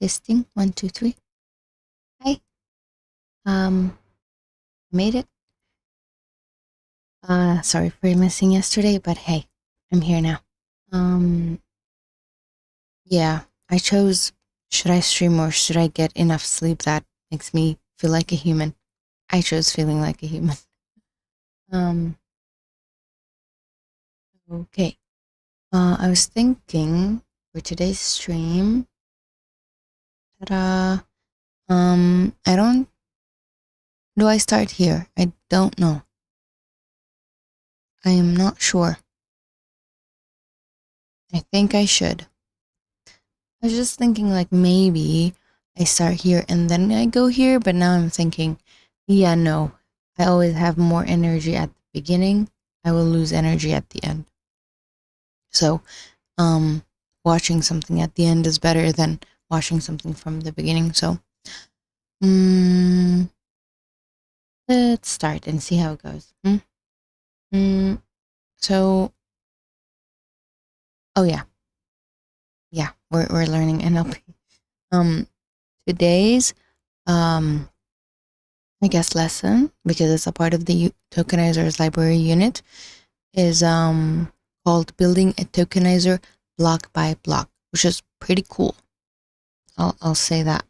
Testing 1, 2, 3. Hi. Made it. Sorry for missing yesterday, but hey, I'm here now. Yeah, I chose should I stream or should I get enough sleep that makes me feel like a human. I chose feeling like a human. Okay. I was thinking for today's stream. Ta-da. Do I start here? I don't know. I am not sure. I think I should. I was just thinking like maybe I start here and then I go here, but now I'm thinking, yeah, no. I always have more energy at the beginning. I will lose energy at the end. So, watching something at the end is better than watching something from the beginning. So, let's start and see how it goes. So, oh yeah, we're learning NLP. Today's I guess lesson, because it's a part of the tokenizers library unit, is called building a tokenizer block by block, which is pretty cool. I'll say that.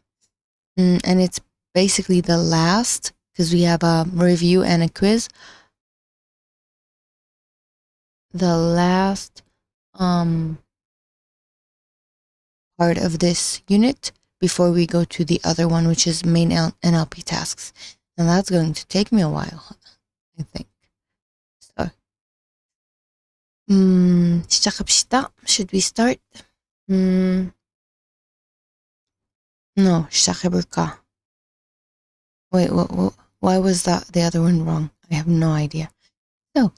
And it's basically the last, because we have a review and a quiz. The last part of this unit before we go to the other one, which is main NLP tasks. And that's going to take me a while, I think. So, 시작합시다. Should we start? No, 시작해볼까? Wait, why was the other one wrong? I have no idea. So,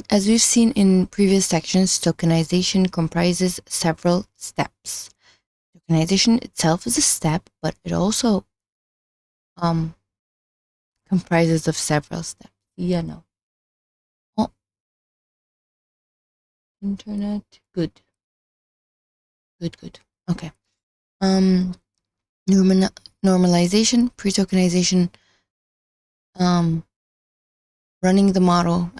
as we've seen in previous sections, tokenization comprises several steps. Tokenization itself is a step, but it also comprises of several steps. Yeah, no. Oh, internet, good. Okay. Normalization, pre-tokenization, running the model,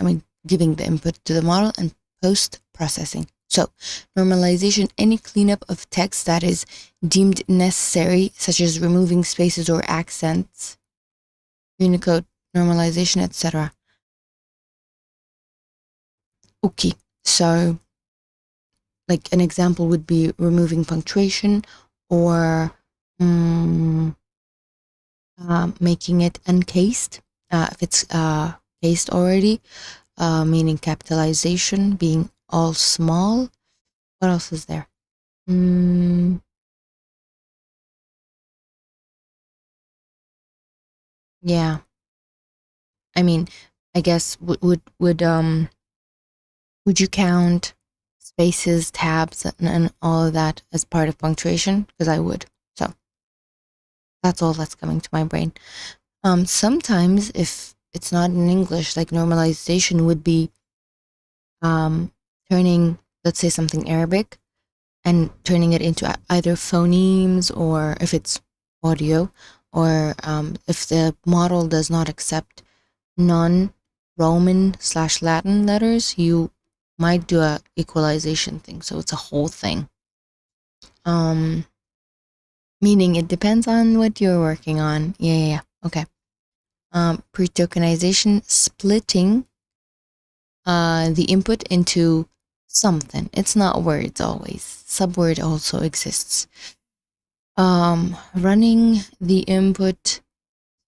giving the input to the model, and post-processing. So, normalization, any cleanup of text that is deemed necessary, such as removing spaces or accents, Unicode normalization, etc. Okay, so like an example would be removing punctuation or making it uncased if it's cased already, meaning capitalization, being all small. What else is there? Yeah, I guess would you count spaces, tabs, and all of that as part of punctuation? Because I would. So that's all that's coming to my brain. Sometimes if it's not in English, like normalization would be turning, let's say, something Arabic and turning it into either phonemes, or if it's audio, or if the model does not accept non-Roman/Latin letters, you might do a equalization thing. So it's a whole thing. Meaning it depends on what you're working on. Yeah. Okay. Pre-tokenization, splitting the input into something. It's not words always. Subword also exists. Running the input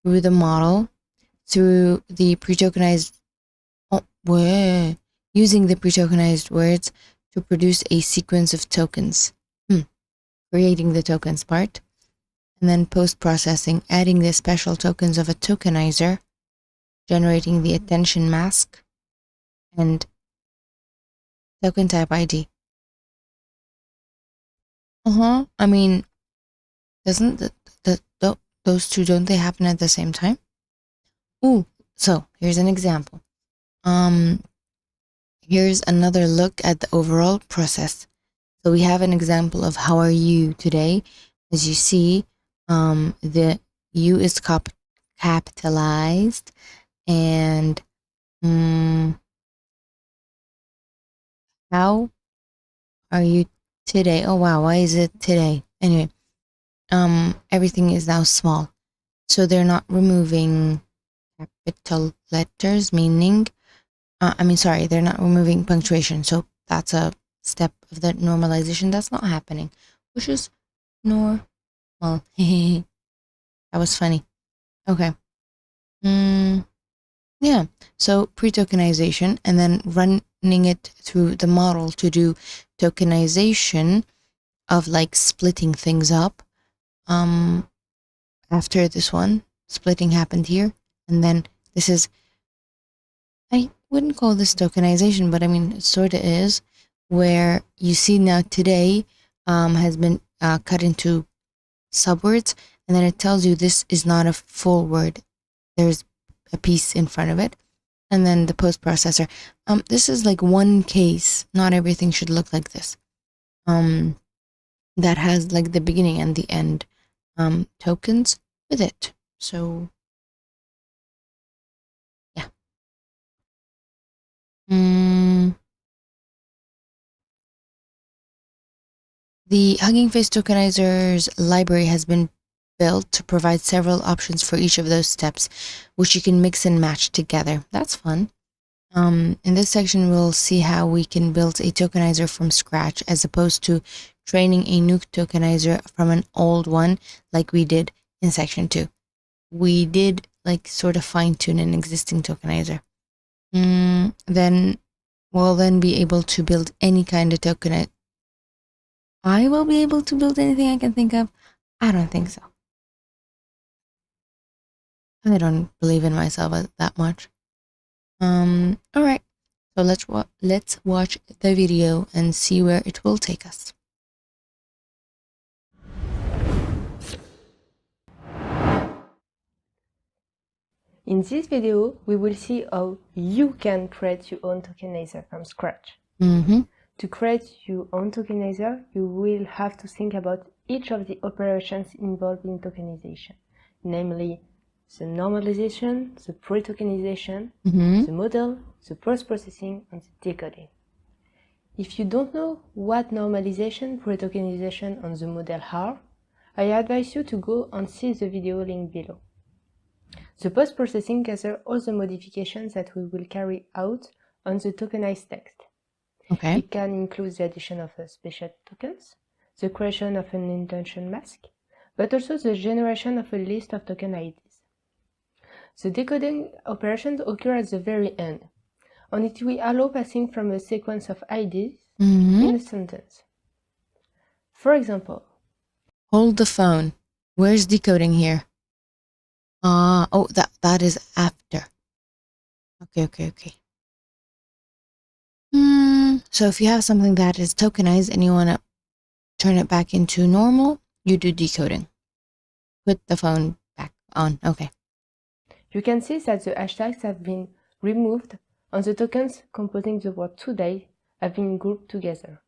through the model, through the pre-tokenized, using the pre-tokenized words to produce a sequence of tokens. Creating the tokens part. And then post-processing, adding the special tokens of a tokenizer, generating the attention mask, and token type ID. Doesn't those two, don't they happen at the same time? So here's an example. Here's another look at the overall process. So we have an example of how are you today, As you see, the U is capitalized, and how are you today? Oh wow, why is it today? Anyway, everything is now small, so they're not removing capital letters, meaning they're not removing punctuation, so that's a step of the normalization that's not happening, which is normal. That was funny. Okay. Yeah, so pre-tokenization, and then running it through the model to do tokenization of like splitting things up. After this one, splitting happened here, and then this is, I wouldn't call this tokenization, but I mean, it sort of is, where you see now today has been cut into subwords, and then it tells you this is not a full word. There's a piece in front of it. And then the post processor. This is like one case. Not everything should look like this. That has like the beginning and the end tokens with it. So yeah. The HuggingFace tokenizer's library has been built to provide several options for each of those steps, which you can mix and match together. That's fun. In this section, we'll see how we can build a tokenizer from scratch as opposed to training a new tokenizer from an old one like we did in section 2. We did like sort of fine-tune an existing tokenizer. Then we'll be able to build any kind of tokenizer. I will be able to build anything I can think of? I don't think so. I don't believe in myself that much. Alright. So let's watch the video and see where it will take us. In this video, we will see how you can create your own tokenizer from scratch. To create your own tokenizer, you will have to think about each of the operations involved in tokenization, namely the normalization, the pre-tokenization, the model, the post-processing, and the decoding. If you don't know what normalization, pre-tokenization, and the model are, I advise you to go and see the video link below. The post-processing gathers all the modifications that we will carry out on the tokenized text. Okay. It can include the addition of special tokens, the creation of an intention mask, but also the generation of a list of token IDs. The decoding operations occur at the very end, and it will allow passing from a sequence of IDs in a sentence. For example, hold the phone. Where's decoding here? Oh, that is after. Okay. So if you have something that is tokenized and you want to turn it back into normal, you do decoding. Put the phone back on. Okay. You can see that the hashtags have been removed and the tokens composing the word today have been grouped together.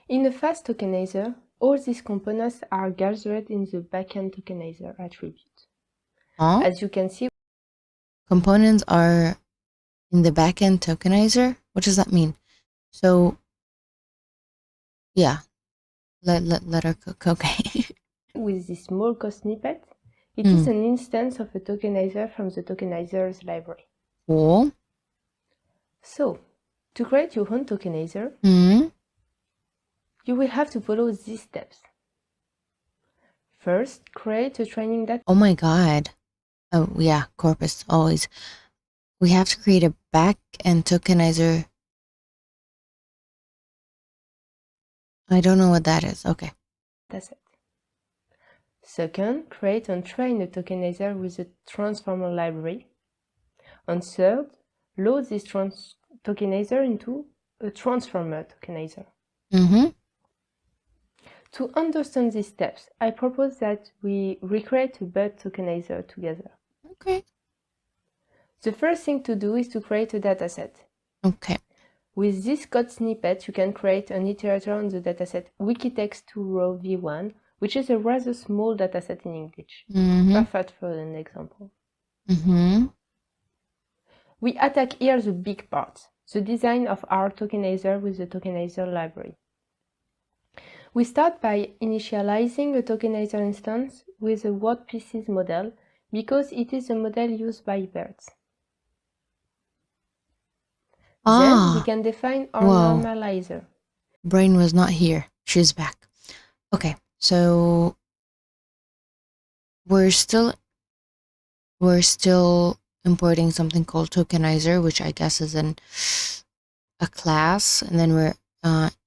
In a fast tokenizer, all these components are gathered in the backend tokenizer attribute. As you can see, components are in the backend tokenizer. What does that mean? So, yeah, let her cook. Okay. With this small code snippet, it is an instance of a tokenizer from the tokenizer's library. Cool. So, to create your own tokenizer, you will have to follow these steps. First, create a training data. Oh my god. Oh yeah, corpus, always. We have to create a back-end tokenizer. I don't know what that is. Okay. That's it. Second, create and train a tokenizer with a transformer library. And third, load this tokenizer into a transformer tokenizer. To understand these steps, I propose that we recreate a bud tokenizer together. Okay. The first thing to do is to create a dataset. Okay. With this code snippet, you can create an iterator on the dataset wikitext2row v1, which is a rather small dataset in English. Perfect for an example. We attack here the big part, the design of our tokenizer with the tokenizer library. We start by initializing a tokenizer instance with a word pieces model because it is a model used by BERT. Then we can define our normalizer. Brain was not here. She's back. Okay, so we're still importing something called tokenizer, which I guess is a class, and then we're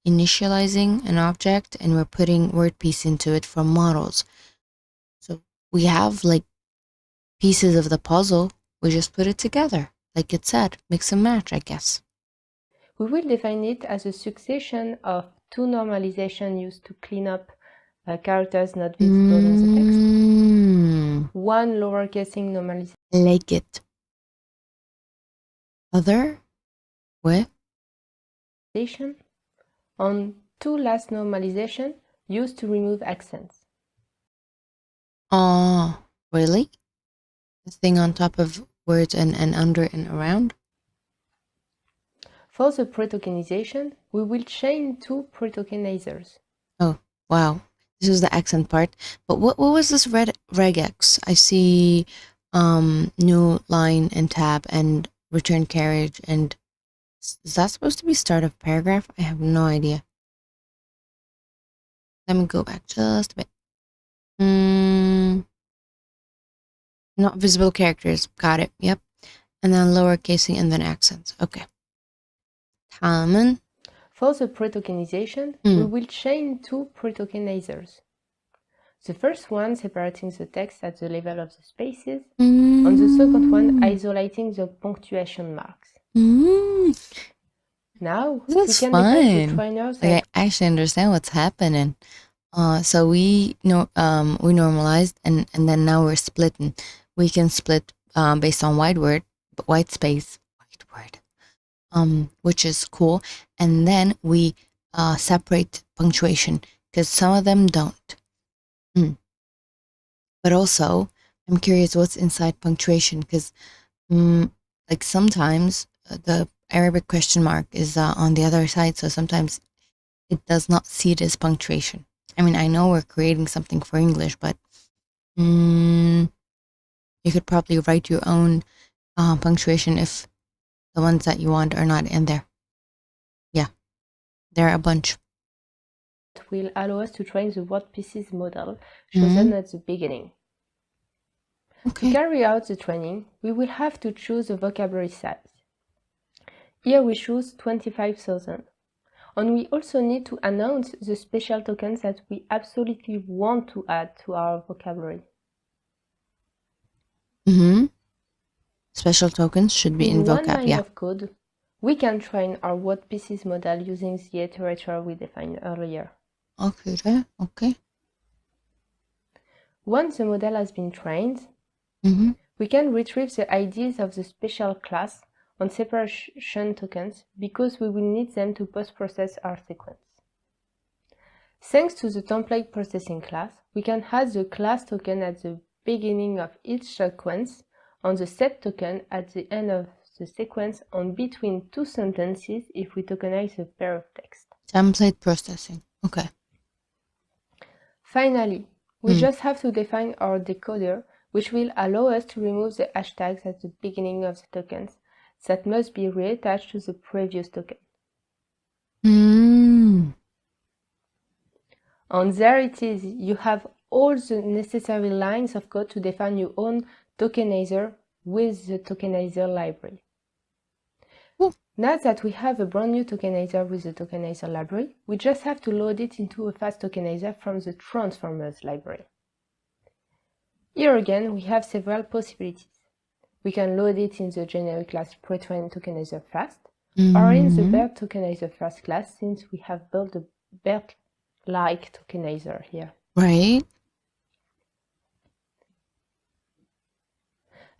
initializing an object and we're putting word piece into it from models. So we have like pieces of the puzzle. We just put it together, like it said, mix and match, I guess. We will define it as a succession of two normalizations used to clean up characters not visible in the text. One lowercasing normalization. Like it. Other with on two last normalization used to remove accents. Oh, really? The thing on top of words and under and around? For the pre-tokenization, we will chain two pre-tokenizers. Oh, wow. This is the accent part. But what was this regex? I see new line and tab and return carriage, and is that supposed to be start of paragraph? I have no idea. Let me go back just a bit. Not visible characters. Got it. Yep. And then lowercasing and then accents. Okay. Common. For the pre-tokenization, we will chain two pre-tokenizers. The first one separating the text at the level of the spaces, and the second one isolating the punctuation marks. Now this is fun. Define the trainers. Like, I actually understand what's happening. So we normalized, and then now we're splitting. We can split based on white space, which is cool. And then we separate punctuation because some of them don't. But also, I'm curious what's inside punctuation because, like sometimes the Arabic question mark is on the other side, so sometimes it does not see it as punctuation. I mean, I know we're creating something for English, but you could probably write your own punctuation if the ones that you want are not in there. Yeah, there are a bunch. It will allow us to train the word pieces model chosen at the beginning. Okay. To carry out the training, we will have to choose a vocabulary size. Here we choose 25,000. And we also need to announce the special tokens that we absolutely want to add to our vocabulary. Special tokens should be in vocab, one line of code, we can train our word pieces model using the iterator we defined earlier. Okay. Once the model has been trained, we can retrieve the IDs of the special class on separation tokens because we will need them to post-process our sequence. Thanks to the template processing class, we can add the class token at the beginning of each sequence and the set token at the end of the sequence and between two sentences if we tokenize a pair of text. Template processing. Okay. Finally, we just have to define our decoder, which will allow us to remove the hashtags at the beginning of the tokens that must be reattached to the previous token. And there it is. You have all the necessary lines of code to define your own tokenizer with the tokenizer library. Now that we have a brand new tokenizer with the tokenizer library, we just have to load it into a fast tokenizer from the transformers library. Here again, we have several possibilities. We can load it in the generic class pre-trained tokenizer fast, or in the BERT tokenizer fast class, since we have built a BERT-like tokenizer here. Right.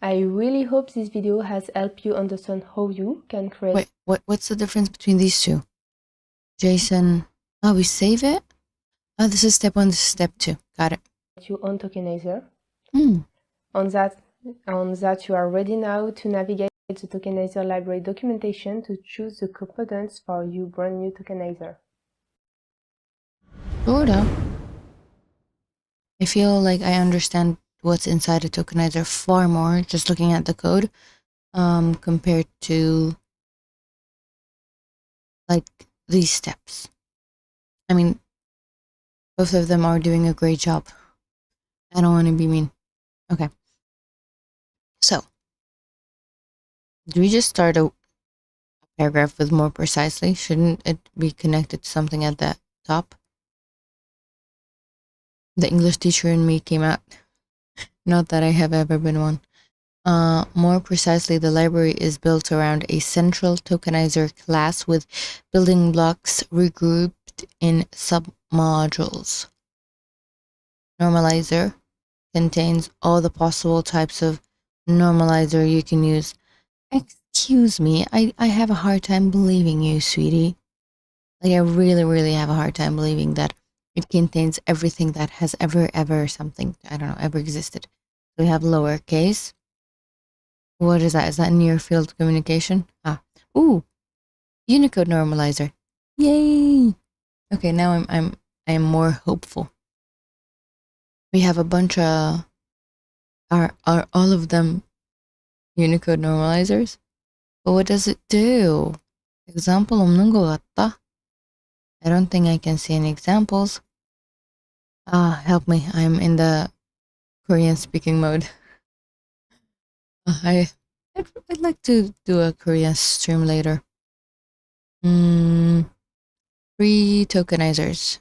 I really hope this video has helped you understand how you can create... What's the difference between these two? JSON. Oh, we save it? Oh, this is step 1, this is step 2. Got it. Your own tokenizer. On that, you are ready now to navigate the tokenizer library documentation to choose the components for your brand new tokenizer. Sorta. I feel like I understand what's inside a tokenizer far more just looking at the code compared to like these steps. I mean, both of them are doing a great job. I don't want to be mean. Okay. So, do we just start a paragraph with more precisely? Shouldn't it be connected to something at the top? The English teacher in me came out. Not that I have ever been one. More precisely, the library is built around a central tokenizer class with building blocks regrouped in submodules. Normalizer contains all the possible types of normalizer you can use. Excuse me, I have a hard time believing you, sweetie. Like, I really, really have a hard time believing that it contains everything that has ever something, I don't know, ever existed. So we have lowercase. What is that? Is that near field communication? Ooh, Unicode normalizer. Yay! Okay, now I'm more hopeful. We have a bunch of are all of them Unicode normalizers? But what does it do? Example 없는 것 같다. I don't think I can see any examples. Help me. I'm in the Korean speaking mode. I'd like to do a Korean stream later. Pre-tokenizers.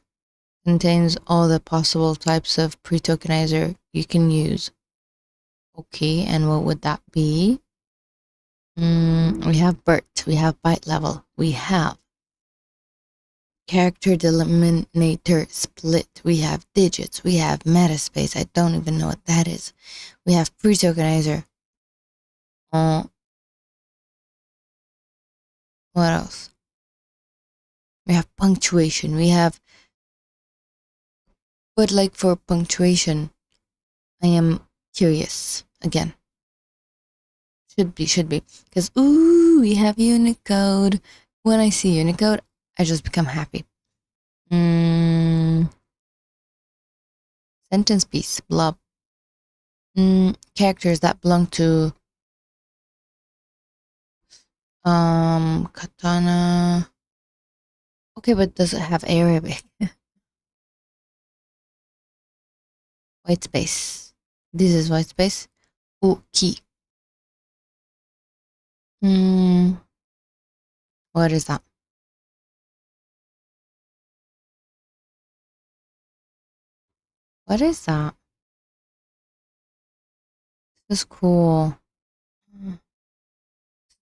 Contains all the possible types of pre-tokenizer you can use. Okay, and what would that be? We have BERT, we have byte level, we have character delimiter split, we have digits, we have metaspace. I don't even know what that is. We have pre-tokenizer. What else? We have punctuation. We have, but like for punctuation, I am curious again. Should be, because we have Unicode. When I see Unicode, I just become happy. Sentence piece, blob. Characters that belong to katana. Okay, but does it have Arabic? White space. This is white space. Key. What is that? What is that? This is cool.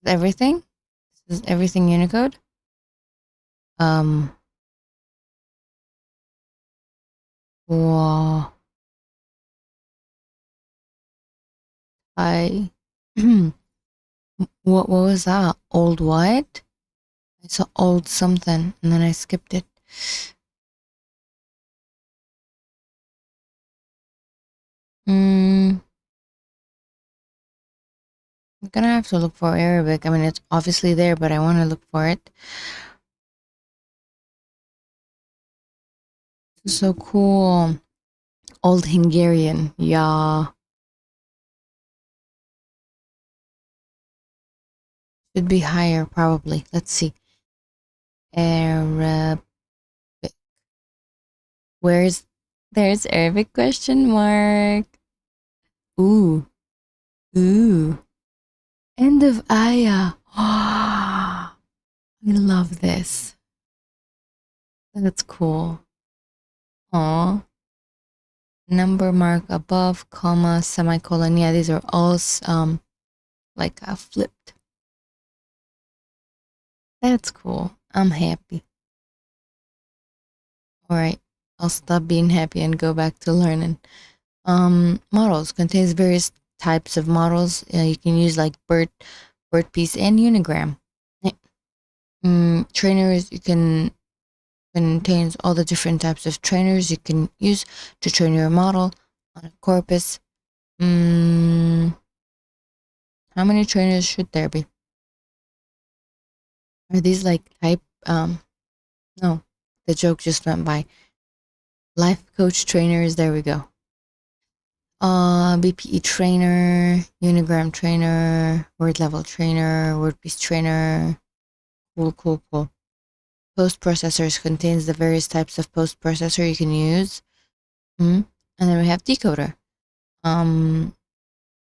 Everything? This is everything Unicode? Wow. What was that? Old what? I saw old something and then I skipped it. I'm gonna have to look for Arabic. I mean, it's obviously there, but I want to look for it. This is so cool. Old Hungarian, yeah. Should be higher, probably. Let's see. Arabic. There's Arabic question mark. Ooh. End of ayah. I love this. That's cool. Aw. Number mark above, comma, semicolon. Yeah, these are all like flipped. That's cool. I'm happy. All right, I'll stop being happy and go back to learning. Models contains various types of models. You can use like BERT piece, and Unigram. Trainers, you can contains all the different types of trainers you can use to train your model on a corpus. How many trainers should there be? Are these like type no, the joke just went by. Life coach trainers, there we go. BPE trainer, unigram trainer, word level trainer, wordpiece trainer. Cool. Post processors contains the various types of post processor you can use. And then we have decoder.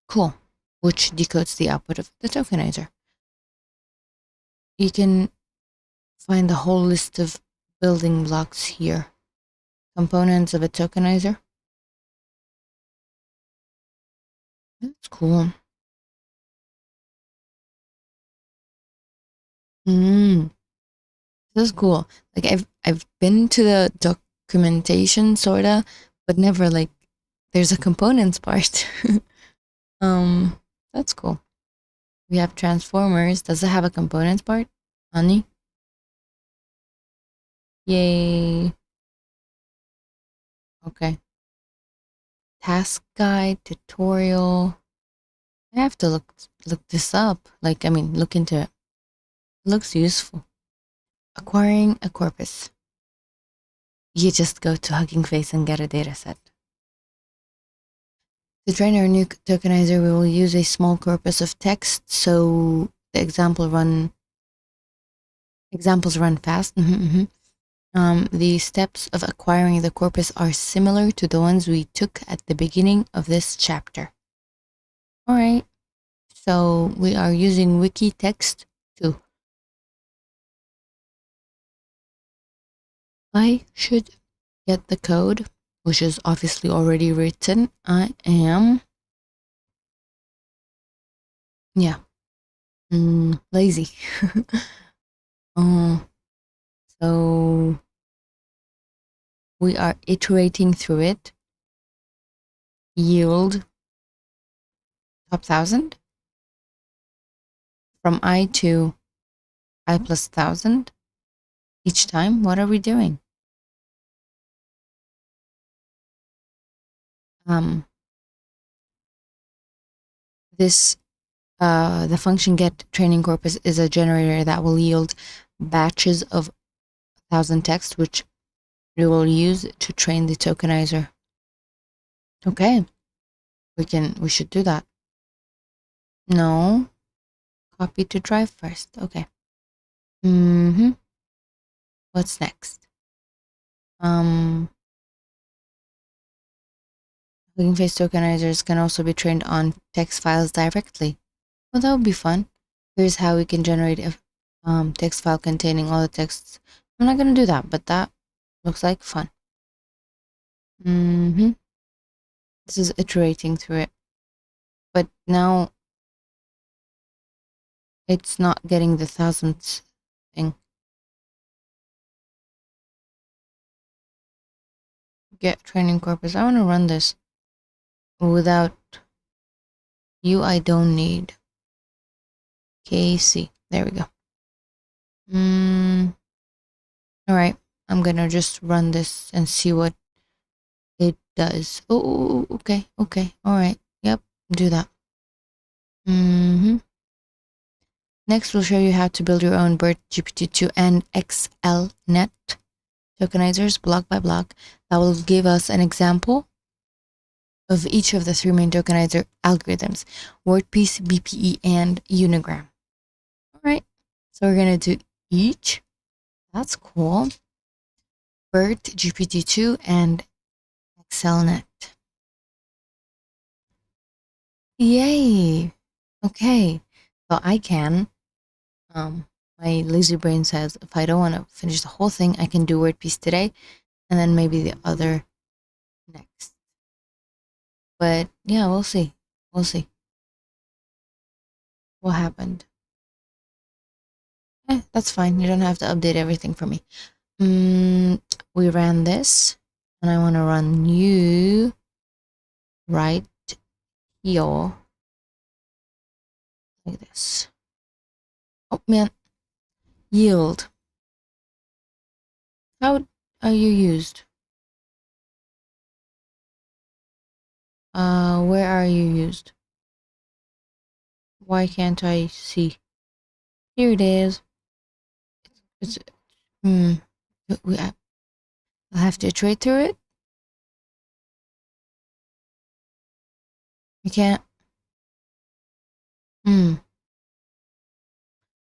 Cool. Which decodes the output of the tokenizer. You can find the whole list of building blocks here. Components of a tokenizer. That's cool. This is cool. Like I've been to the documentation sorta, but never like there's a components part. That's cool. We have transformers. Does it have a components part? Honey? Yay. Okay. Task guide, tutorial. I have to look this up. Like, I mean, look into it. It looks useful. Acquiring a corpus. You just go to HuggingFace and get a data set. To train our new tokenizer, we will use a small corpus of text, so the examples run fast. The steps of acquiring the corpus are similar to the ones we took at the beginning of this chapter. All right, so we are using wiki text too. I should get the code, which is obviously already written. I am, lazy. So we are iterating through it. Yield top 1000 from I to I plus 1000 each time. What are we doing? The function get training corpus is a generator that will yield batches of 1000 text, which we will use to train the tokenizer. Okay, we should do that. No, copy to drive first. Okay. What's next? HuggingFace tokenizers can also be trained on text files directly. Well, that would be fun. Here's how we can generate a text file containing all the texts. I'm not gonna do that, but that looks like fun. This is iterating through it. But now it's not getting the 1000th thing. Get training corpus. I want to run this without you. I don't need KC. There we go. All right. I'm gonna just run this and see what it does. Oh, okay. All right. Yep. Do that. Next, we'll show you how to build your own BERT, GPT-2, and XLNet tokenizers block by block. That will give us an example of each of the 3 main tokenizer algorithms: wordpiece, BPE, and unigram. All right, so we're gonna do each. That's cool. BERT, GPT-2, and XLNet. Yay! Okay, so I can. My lazy brain says if I don't want to finish the whole thing, I can do wordpiece today, and then maybe the other next. But yeah, we'll see. What happened? That's fine. You don't have to update everything for me. We ran this, and I want to run you right here like this. Oh man, Yield. How are you used? Where are you used? Why can't I see? Here it is. It's I'll have to iterate through it. I can't.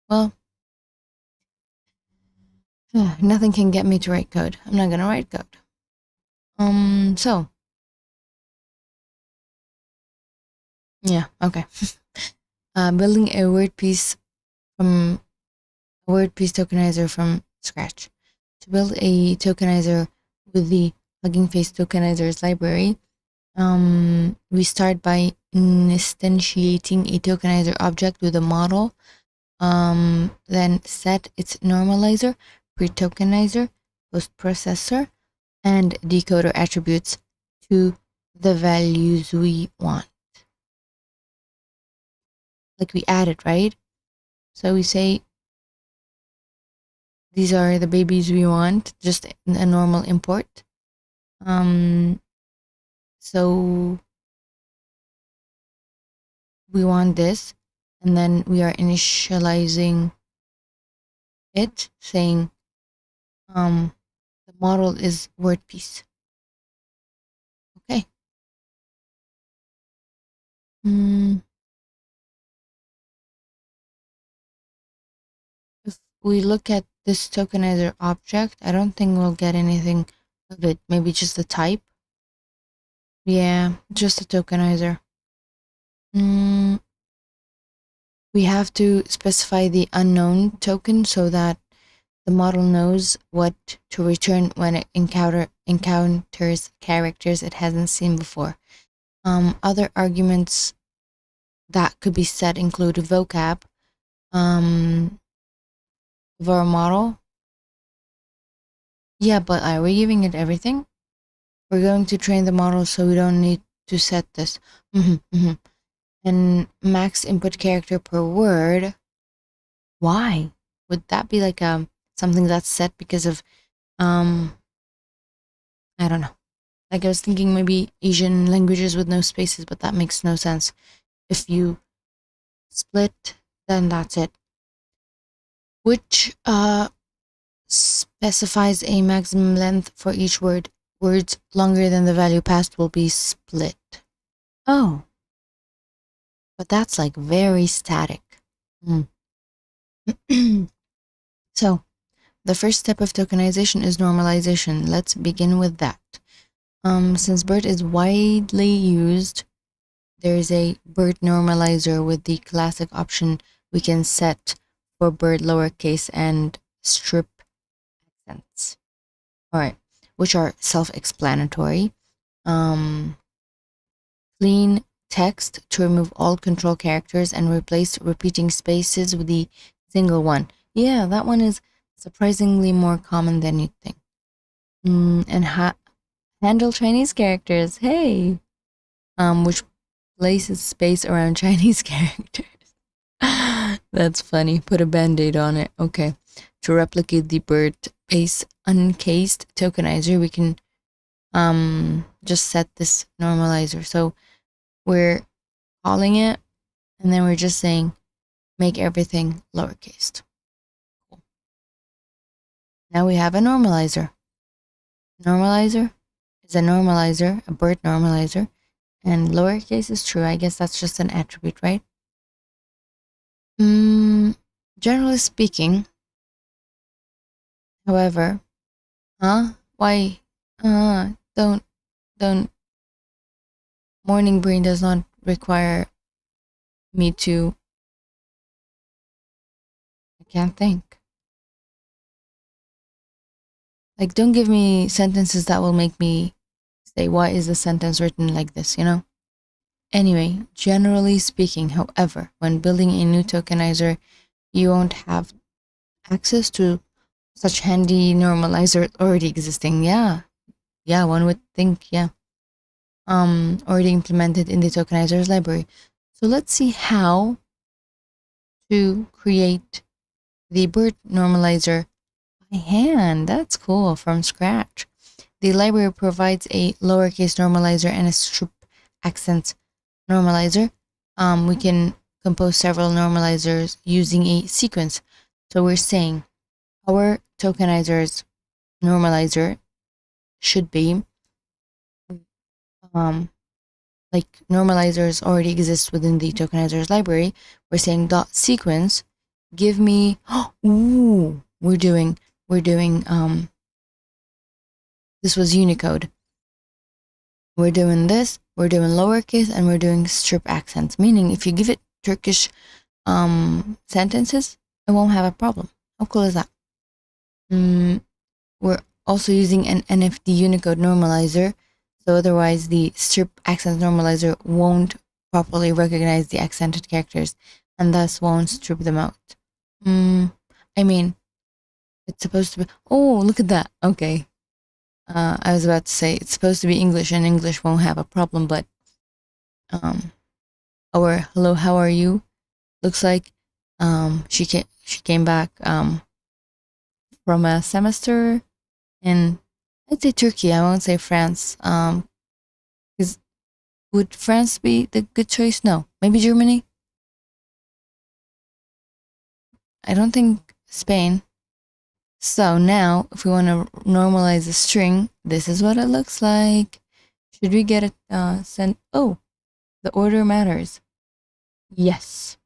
Well, nothing can get me to write code. I'm not gonna write code. So. Yeah, okay. Building a word piece tokenizer from scratch. To build a tokenizer with the HuggingFace tokenizers library, we start by instantiating a tokenizer object with a model, then set its normalizer, pre-tokenizer, post-processor, and decoder attributes to the values we want. Like we add it, right? So we say, these are the babies we want, just a normal import. So we want this, and then we are initializing it, saying the model is word piece. Okay. If we look at this tokenizer object, I don't think we'll get anything of it. Maybe just the type. Yeah, just a tokenizer. We have to specify the unknown token so that the model knows what to return when it encounters characters it hasn't seen before. Other arguments that could be set include vocab of our model. Yeah, but are we giving it everything? We're going to train the model, so we don't need to set this. And max input character per word. Why? Would that be like something that's set because of I don't know. Like I was thinking maybe Asian languages with no spaces, but that makes no sense. If you split, then that's it. Which specifies a maximum length for each word. Words longer than the value passed will be split. Oh. But that's like very static. So, the first step of tokenization is normalization. Let's begin with that. Since BERT is widely used, there is a BERT normalizer with the classic option we can set for BERT lowercase and strip accents. All right, which are self-explanatory. Clean text to remove all control characters and replace repeating spaces with the single one. Yeah, that one is surprisingly more common than you'd think. And handle Chinese characters. Hey, which places space around Chinese characters. That's funny. Put a band-aid on it. Okay. To replicate the BERT base uncased tokenizer, we can just set this normalizer. So we're calling it, and then we're just saying make everything lowercase. Cool. Now we have a normalizer. Normalizer is a normalizer, a BERT normalizer, and lowercase is true. I guess that's just an attribute, right? Generally speaking, however, why? Don't. Morning brain does not require me to. I can't think. Like, don't give me sentences that will make me say, why is the sentence written like this, you know? Anyway, generally speaking, however, when building a new tokenizer, you won't have access to such handy normalizer already existing. Yeah, one would think, yeah. Already implemented in the tokenizers library. So let's see how to create the BERT normalizer by hand. That's cool, from scratch. The library provides a lowercase normalizer and a strip accent normalizer. We can compose several normalizers using a sequence. So we're saying our tokenizer's normalizer should be like normalizers already exist within the tokenizers library. We're saying dot sequence, give me ooh, we're doing this was Unicode. We're doing this, we're doing lowercase, and we're doing strip accents, meaning if you give it Turkish sentences, it won't have a problem. How cool is that? We're also using an NFD Unicode normalizer, so otherwise the strip accent normalizer won't properly recognize the accented characters and thus won't strip them out. I mean, it's supposed to be, oh, look at that. Okay. I was about to say it's supposed to be English and English won't have a problem, but our hello, how are you looks like she came back from a semester in, I'd say Turkey. I won't say France. Because would France be the good choice? No, maybe Germany. I don't think Spain. So now, if we want to normalize a string, this is what it looks like. Should we get it sent? Oh, the order matters. Yes.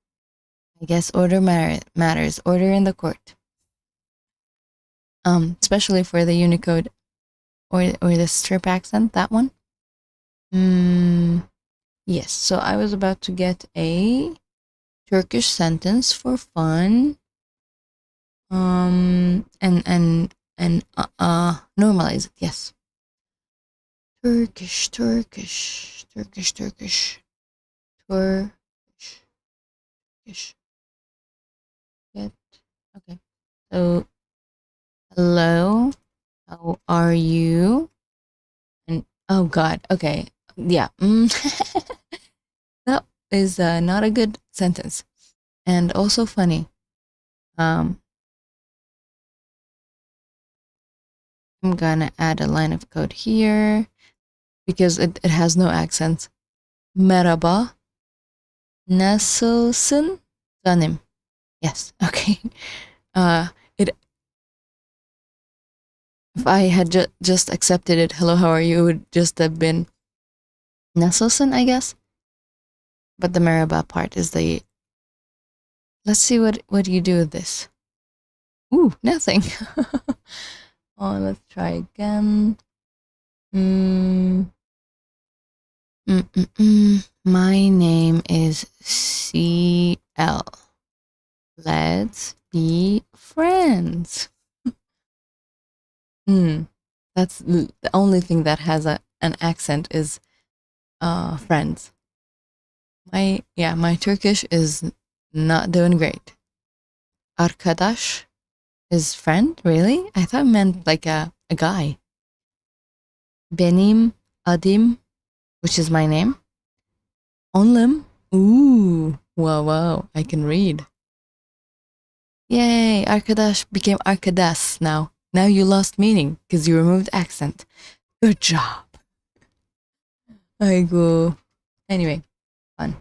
I guess order matters. Order in the court. Especially for the Unicode or the strip accent, that one. Yes, so I was about to get a Turkish sentence for fun. And normalize it. Yes. Turkish. Get, okay. So, hello, how are you? And oh God, okay, yeah. That is not a good sentence, and also funny. I'm gonna add a line of code here because it has no accent. Merhaba. Nasılsın? Canım. Yes, okay. If I had just accepted it, hello, how are you, it would just have been Nasılsın, I guess. But the merhaba part is the, let's see what do you do with this. Ooh, nothing. Oh, let's try again. My name is CL. Let's be friends. That's the only thing that has an accent is friends. My Turkish is not doing great. Arkadaş is friend, really? I thought it meant like a guy. Benim adım, which is my name. Onlim. Ooh, wow, I can read. Yay, arkadaş became arkadaş now. Now you lost meaning because you removed accent. Good job. I go. Anyway, fun.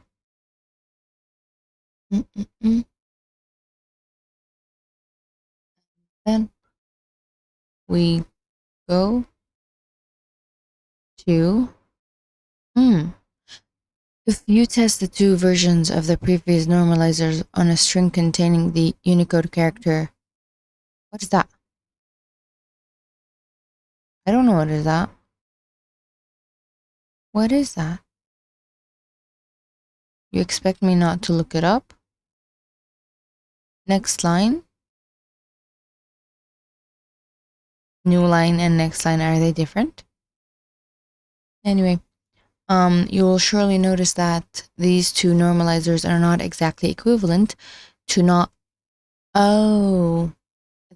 Then we go to if you test the two versions of the previous normalizers on a string containing the Unicode character, what is that? I don't know what is that. What is that? You expect me not to look it up? Next line. New line and next line, are they different? Anyway, you will surely notice that these two normalizers are not exactly equivalent to the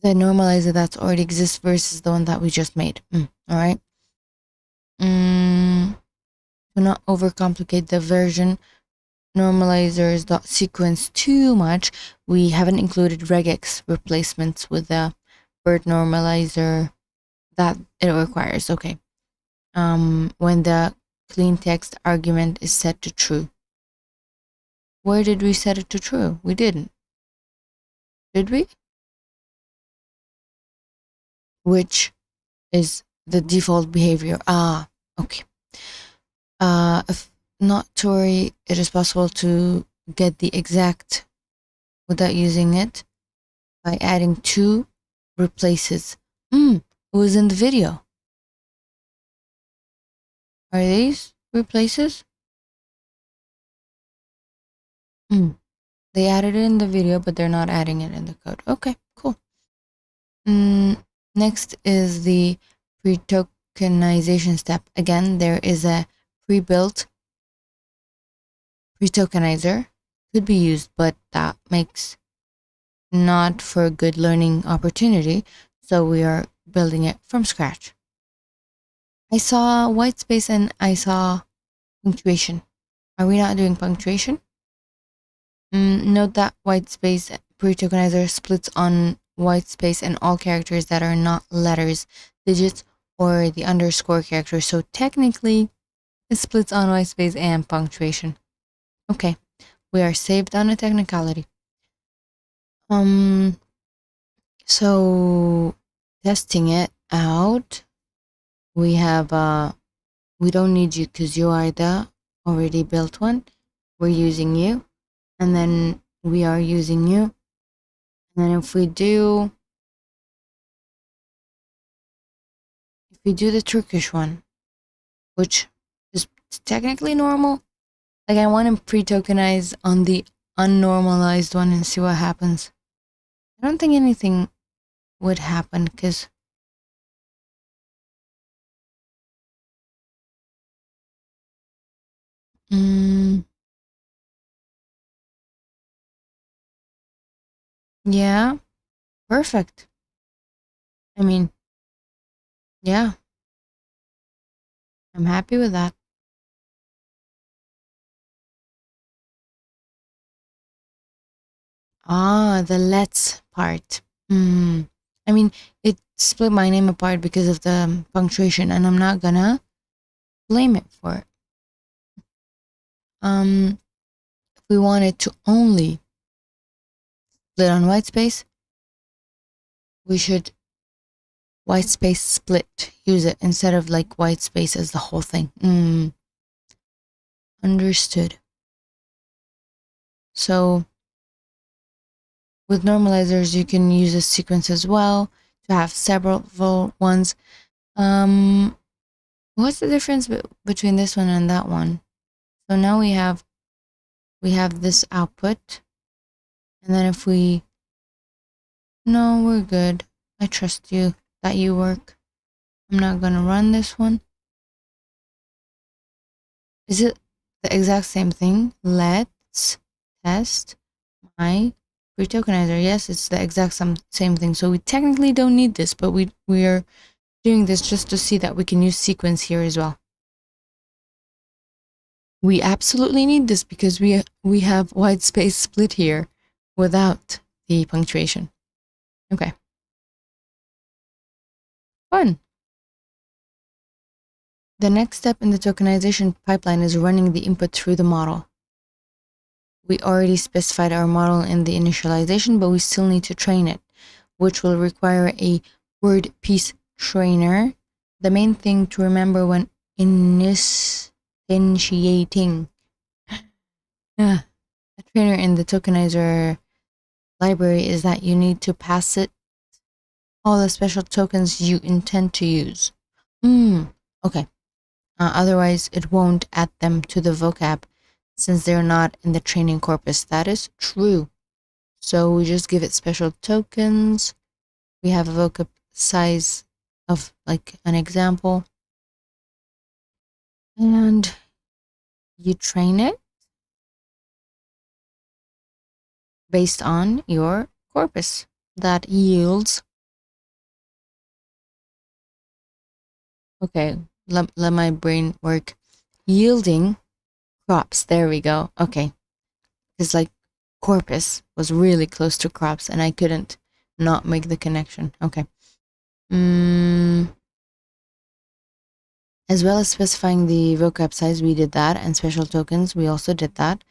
normalizer that's already exists versus the one that we just made. All right. To not overcomplicate the version normalizers.sequence too much, we haven't included regex replacements with the word normalizer that it requires. Okay. When the clean text argument is set to true. Where did we set it to true? We didn't. Did we? Which is the default behavior. Okay. If not to worry, it is possible to get the exact without using it by adding two replaces. It was in the video. Are these replaces? They added it in the video, but they're not adding it in the code. Okay, cool. Next is the pre-tokenization step. Again, there is a pre-built pre-tokenizer. Could be used, but that makes not for a good learning opportunity. So we are building it from scratch. I saw white space and I saw punctuation. Are we not doing punctuation? Note that white space pre-tokenizer splits on white space and all characters that are not letters, digits, or the underscore character. So technically, it splits on white space and punctuation. Okay, we are saved on a technicality. So testing it out, we have we don't need you because you are the already built one. We're using you, and then we are using you. And then if we do the Turkish one, which is technically normal, like I want to pre-tokenize on the unnormalized one and see what happens. I don't think anything would happen because yeah, perfect. I mean, yeah, I'm happy with that. The let's part. I mean, it split my name apart because of the punctuation, and I'm not gonna blame it for it. If we wanted to only split on white space, we should white space split, use it instead of like white space as the whole thing. Understood. So with normalizers, you can use a sequence as well to have several ones. What's the difference between this one and that one? So now we have this output, and then if we, no, we're good. I trust you that you work. I'm not gonna run this one. Is it the exact same thing? Let's test my pre-tokenizer. Yes, it's the exact same thing. So we technically don't need this, but we are doing this just to see that we can use sequence here as well. We absolutely need this because we have white space split here without the punctuation. Okay. Fun. The next step in the tokenization pipeline is running the input through the model. We already specified our model in the initialization, but we still need to train it, which will require a word piece trainer. The main thing to remember when initiating a trainer in the tokenizer library is that you need to pass it all the special tokens you intend to use. Okay. Otherwise, it won't add them to the vocab since they're not in the training corpus. That is true. So we just give it special tokens. We have a vocab size of like an example. And you train it based on your corpus that yields. Okay, let my brain work. Yielding crops. There we go. Okay, because like corpus was really close to crops and I couldn't not make the connection. Okay. As well as specifying the vocab size, we did that, and special tokens, we also did that.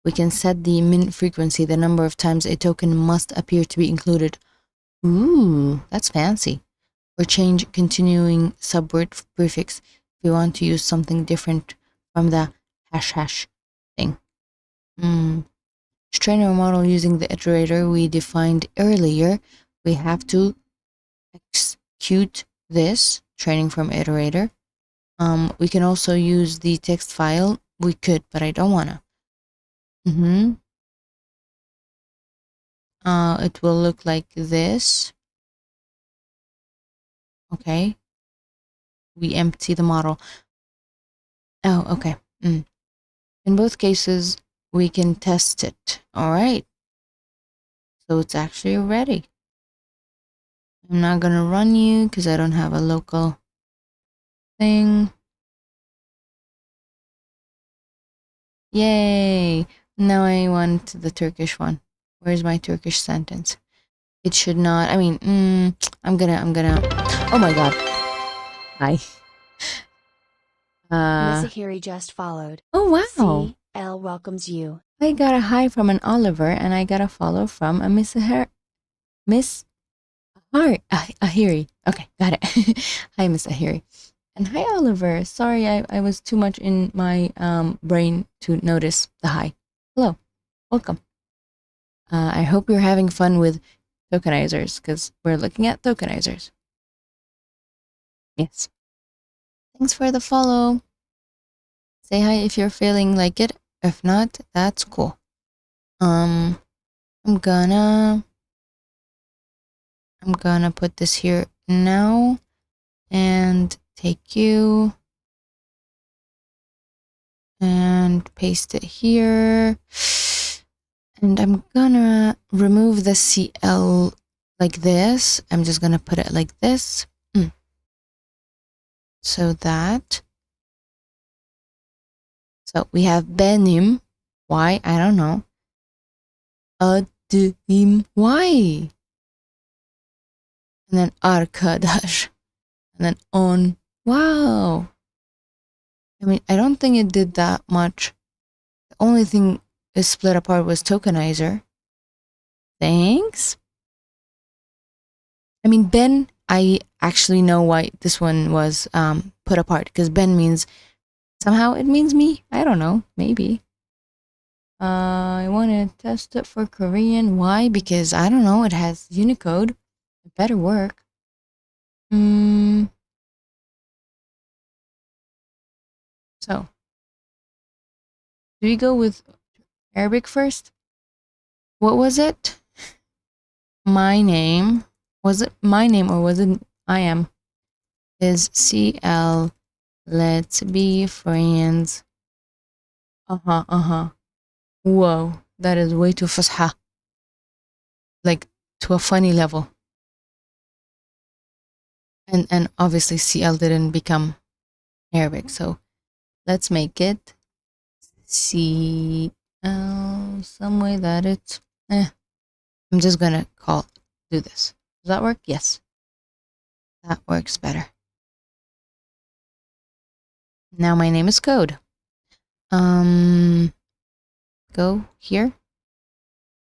We can set the min frequency, the number of times a token must appear to be included. Ooh, that's fancy. Or change continuing subword prefix if we want to use something different from the hash thing. To train our model using the iterator we defined earlier, we have to execute this training from iterator. We can also use the text file. We could, but I don't wanna. It will look like this. Okay. We empty the model. Oh, okay. In both cases, we can test it. All right. So it's actually ready. I'm not gonna run you because I don't have a local thing. Yay! Now I want the Turkish one. Where's my Turkish sentence? It should not. I mean, I'm gonna. Oh my god. Hi. Miss Ahiri just followed. Oh wow. CL welcomes you. I got a hi from an Oliver, and I got a follow from a Miss Ahiri. Okay, got it. Hi, Miss Ahiri. And hi, Oliver. Sorry, I was too much in my brain to notice the hi. Hello. Welcome. I hope you're having fun with tokenizers, because we're looking at tokenizers. Yes. Thanks for the follow. Say hi if you're feeling like it. If not, that's cool. I'm gonna put this here now and take you and paste it here. And I'm gonna remove the CL like this. I'm just gonna put it like this. So that. So we have benim. Why? I don't know. Adım why? And then arkadaş. And then on. Wow. I mean, I don't think it did that much. The only thing is split apart was tokenizer. Thanks. I mean, Ben, I actually know why this one was put apart, because Ben means, somehow it means me. I don't know, maybe. I want to test it for Korean. Why? Because, I don't know, it has Unicode. It better work. So, do we go with Arabic first? What was it? My name. Was it my name or was it I am? Is CL. Let's be friends. Whoa, that is way too fusha. Like, to a funny level. And obviously CL didn't become Arabic, so let's make it CL some way that it's I'm just gonna do this. Does that work? Yes. That works better. Now my name is code. Go here,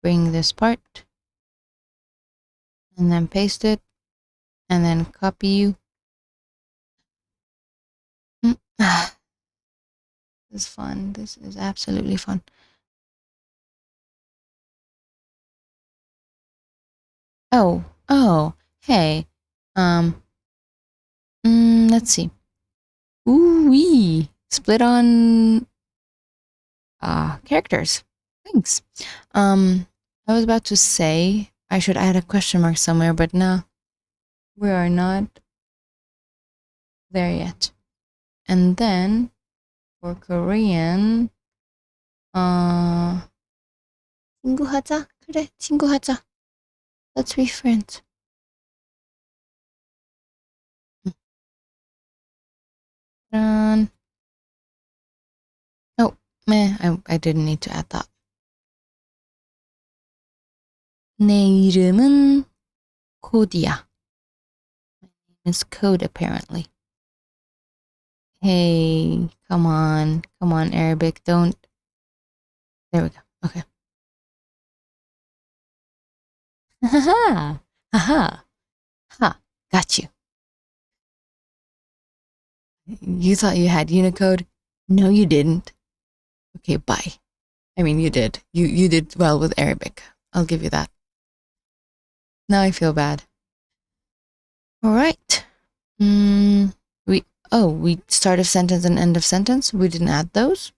bring this part, and then paste it, and then copy you. This is fun. This is absolutely fun. Oh, hey. Let's see. Ooh-wee. Split on characters. Thanks. I was about to say I should add a question mark somewhere, but no. We are not there yet. And then for Korean, 친구하자. 그래, 친구하자. Let's be friends. Oh, meh, I didn't need to add that. 내 이름은 코디야. My name is Code, apparently. Hey, come on, Arabic, don't. There we go. Okay. Haha, haha, ha, got you. You thought you had Unicode? No, you didn't. Okay, bye. I mean, you did. You did well with Arabic. I'll give you that. Now I feel bad. All right. We start of sentence and end of sentence. We didn't add those.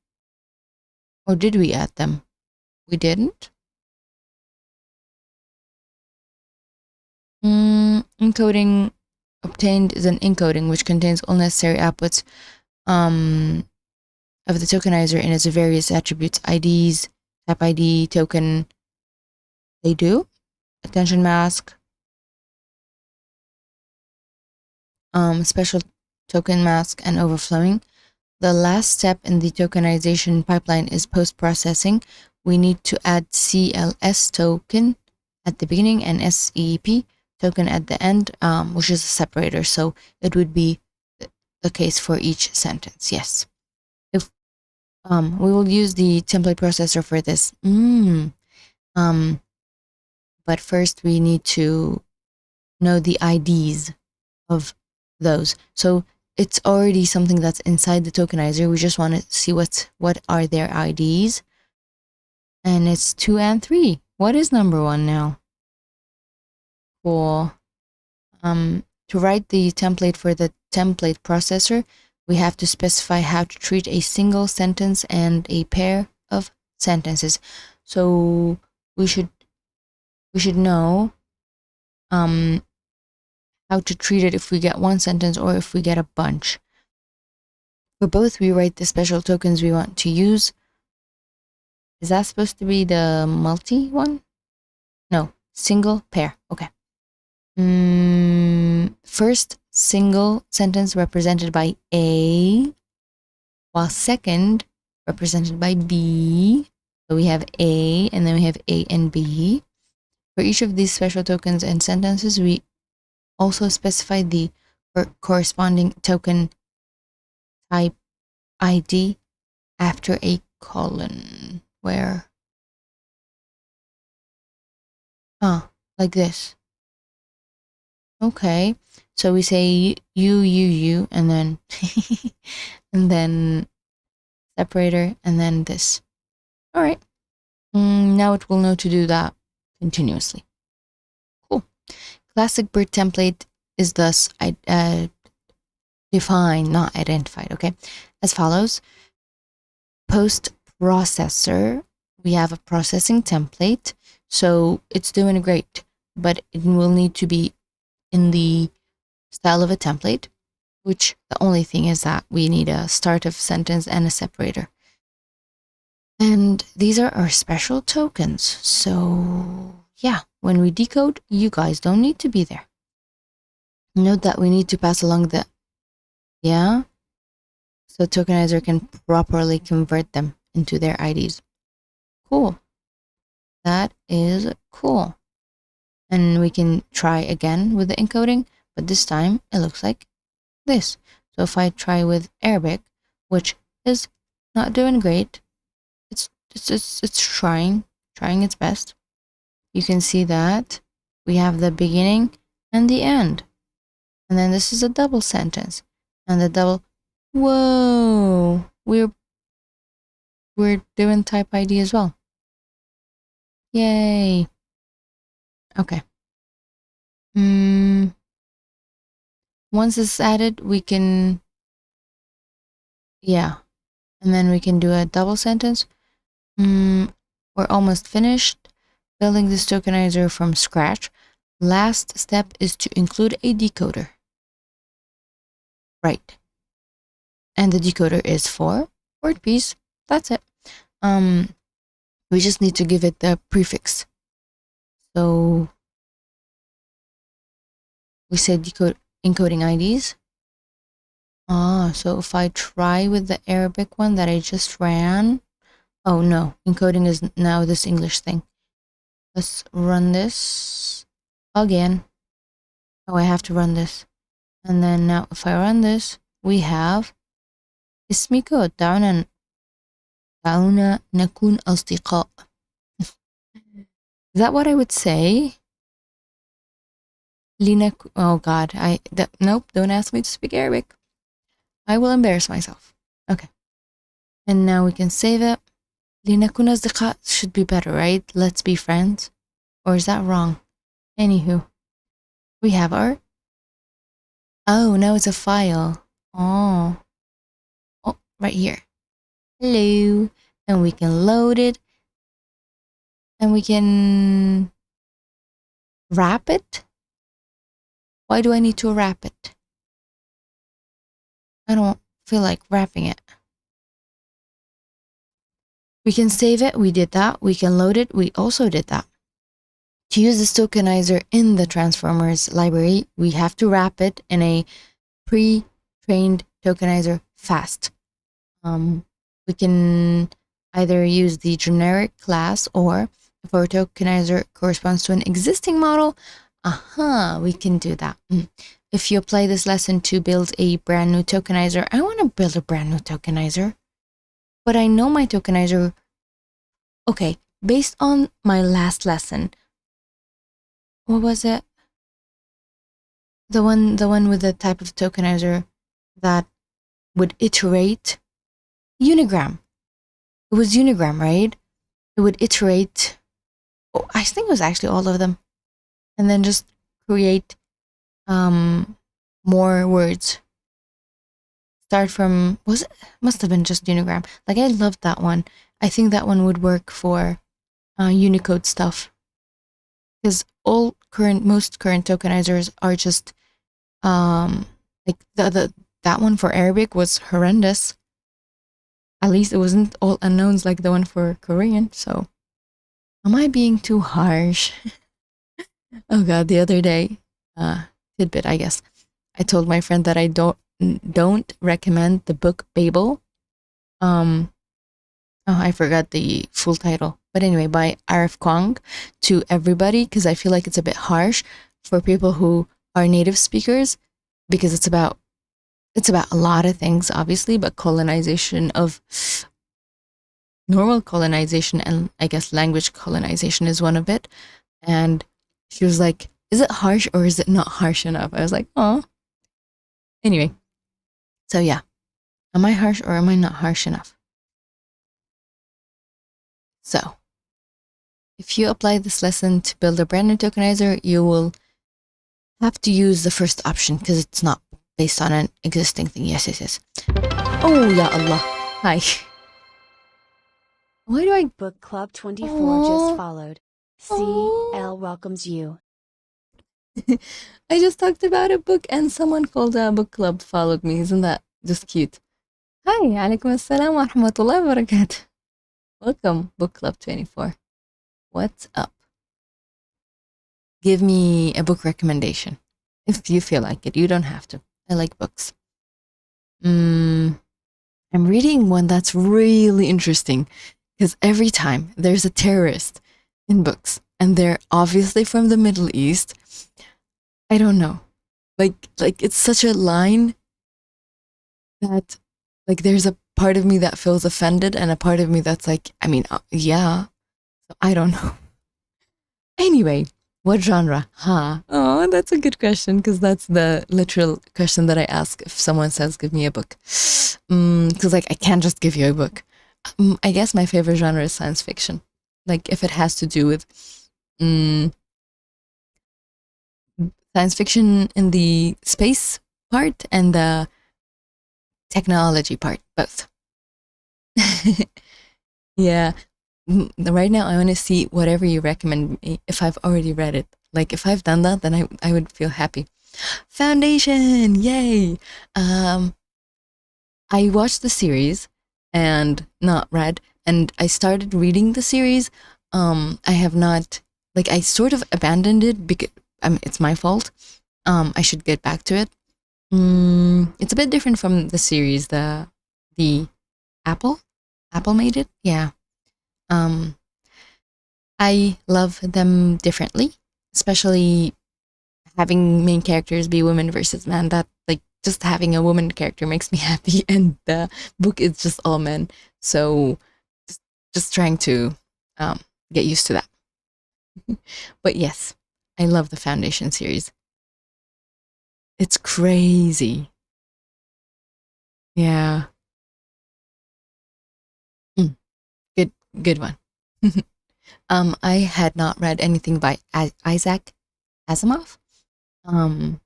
Or did we add them? We didn't. Encoding obtained is an encoding which contains all necessary outputs of the tokenizer in its various attributes, IDs, type ID, token. They do. Attention mask. Special token mask and overflowing. The last step in the tokenization pipeline is post-processing. We need to add CLS token at the beginning and SEP token at the end, which is a separator. So it would be the case for each sentence. Yes. If we will use the template processor for this. But first we need to know the IDs of those. So it's already something that's inside the tokenizer. We just want to see what are their IDs. And it's 2 and 3. What is number 1 now? Cool. To write the template for the template processor, we have to specify how to treat a single sentence and a pair of sentences. So we should know how to treat it if we get one sentence or if we get a bunch. For both, we write the special tokens we want to use. Is that supposed to be the multi one? No, single pair. Okay. First, single sentence represented by A, while second represented by B. So we have A and then we have A and B. For each of these special tokens and sentences, we also specify the corresponding token type ID after a colon. Where? Like this. Okay. So we say you, and then and then separator, and then this. All right. Now it will know to do that continuously. Cool. Classic BERT template is thus defined, not identified, okay? As follows. Post processor, we have a processing template, so it's doing great, but it will need to be in the style of a template, which the only thing is that we need a start of sentence and a separator. And these are our special tokens. So yeah, when we decode, you guys don't need to be there. Note that we need to pass along the, so tokenizer can properly convert them into their IDs. Cool. That is cool. And we can try again with the encoding, but this time it looks like this. So if I try with Arabic, which is not doing great, it's trying its best. You can see that we have the beginning and the end. And then this is a double sentence. And the double, whoa, we're doing type ID as well. Yay. Okay. Once it's added, we can, and then we can do a double sentence. We're almost finished building this tokenizer from scratch. Last step is to include a decoder. Right. And the decoder is for word piece. That's it. We just need to give it the prefix. So we said decode encoding IDs. So if I try with the Arabic one that I just ran, oh no, encoding is now this English thing. Let's run this again. Oh, I have to run this. And then now if I run this, we have اسمك دعونا نكون أصدقاء. Is that what I would say? Oh God, nope, don't ask me to speak Arabic. I will embarrass myself. Okay. And now we can save it. لنكون أصدقاء should be better, right? Let's be friends. Or is that wrong? Anywho, we have our... Oh, now it's a file. Oh, right here. Hello. And we can load it. And we can wrap it. Why do I need to wrap it? I don't feel like wrapping it. We can save it. We did that. We can load it. We also did that. To use this tokenizer in the Transformers library, we have to wrap it in a pre-trained tokenizer fast. We can either use the generic class, or if our tokenizer corresponds to an existing model, we can do that. If you apply this lesson to build a brand new tokenizer, I want to build a brand new tokenizer, but I know my tokenizer. Okay, based on my last lesson, what was it? The one with the type of tokenizer that would iterate. Unigram. It was Unigram, right? It would iterate. Oh, I think it was actually all of them, and then just create more words. Start from, must have been just Unigram. Like, I loved that one. I think that one would work for Unicode stuff, because most current tokenizers are just like that one for Arabic was horrendous. At least it wasn't all unknowns like the one for Korean. So am I being too harsh? Oh God, the other day, tidbit, I guess, I told my friend that I don't recommend the book Babel. Oh, I forgot the full title. But anyway, by R.F. Kuang, to everybody, because I feel like it's a bit harsh for people who are native speakers, because it's about a lot of things, obviously, but normal colonization and I guess language colonization is one of it. And she was like, is it harsh or is it not harsh enough? I was like, oh. Anyway, so yeah, am I harsh or am I not harsh enough? So if you apply this lesson to build a brand new tokenizer, you will have to use the first option because it's not based on an existing thing. Yes. Oh, ya Allah. Hi. Why do I... Book Club 24 just followed. CL welcomes you. I just talked about a book and someone called Book Club followed me. Isn't that just cute? Hi, alaikum assalam wa rahmatullahi wa barakatuh. Welcome, Book Club 24. What's up? Give me a book recommendation if you feel like it. You don't have to. I like books. I'm reading one that's really interesting because every time there's a terrorist in books and they're obviously from the Middle East. I don't know. Like it's such a line that like there's a part of me that feels offended and a part of me that's like, I mean, yeah. So I don't know. Anyway, what genre? Oh, that's a good question because that's the literal question that I ask if someone says, give me a book. Because like I can't just give you a book. I guess my favorite genre is science fiction. Like if it has to do with science fiction in the space part and the technology part, both. Yeah. Right now I want to see whatever you recommend me if I've already read it. Like if I've done that, then I would feel happy. Foundation, yay. I watched the series and not read, and I started reading the series. I have not, like I sort of abandoned it because it's my fault. I should get back to it. It's a bit different from the series. The Apple made it. Yeah. I love them differently, especially having main characters be women versus men. That like just having a woman character makes me happy, and the book is just all men. So just trying to get used to that. But yes, I love the Foundation series. It's crazy. Yeah. Good one. I had not read anything by Isaac Asimov. And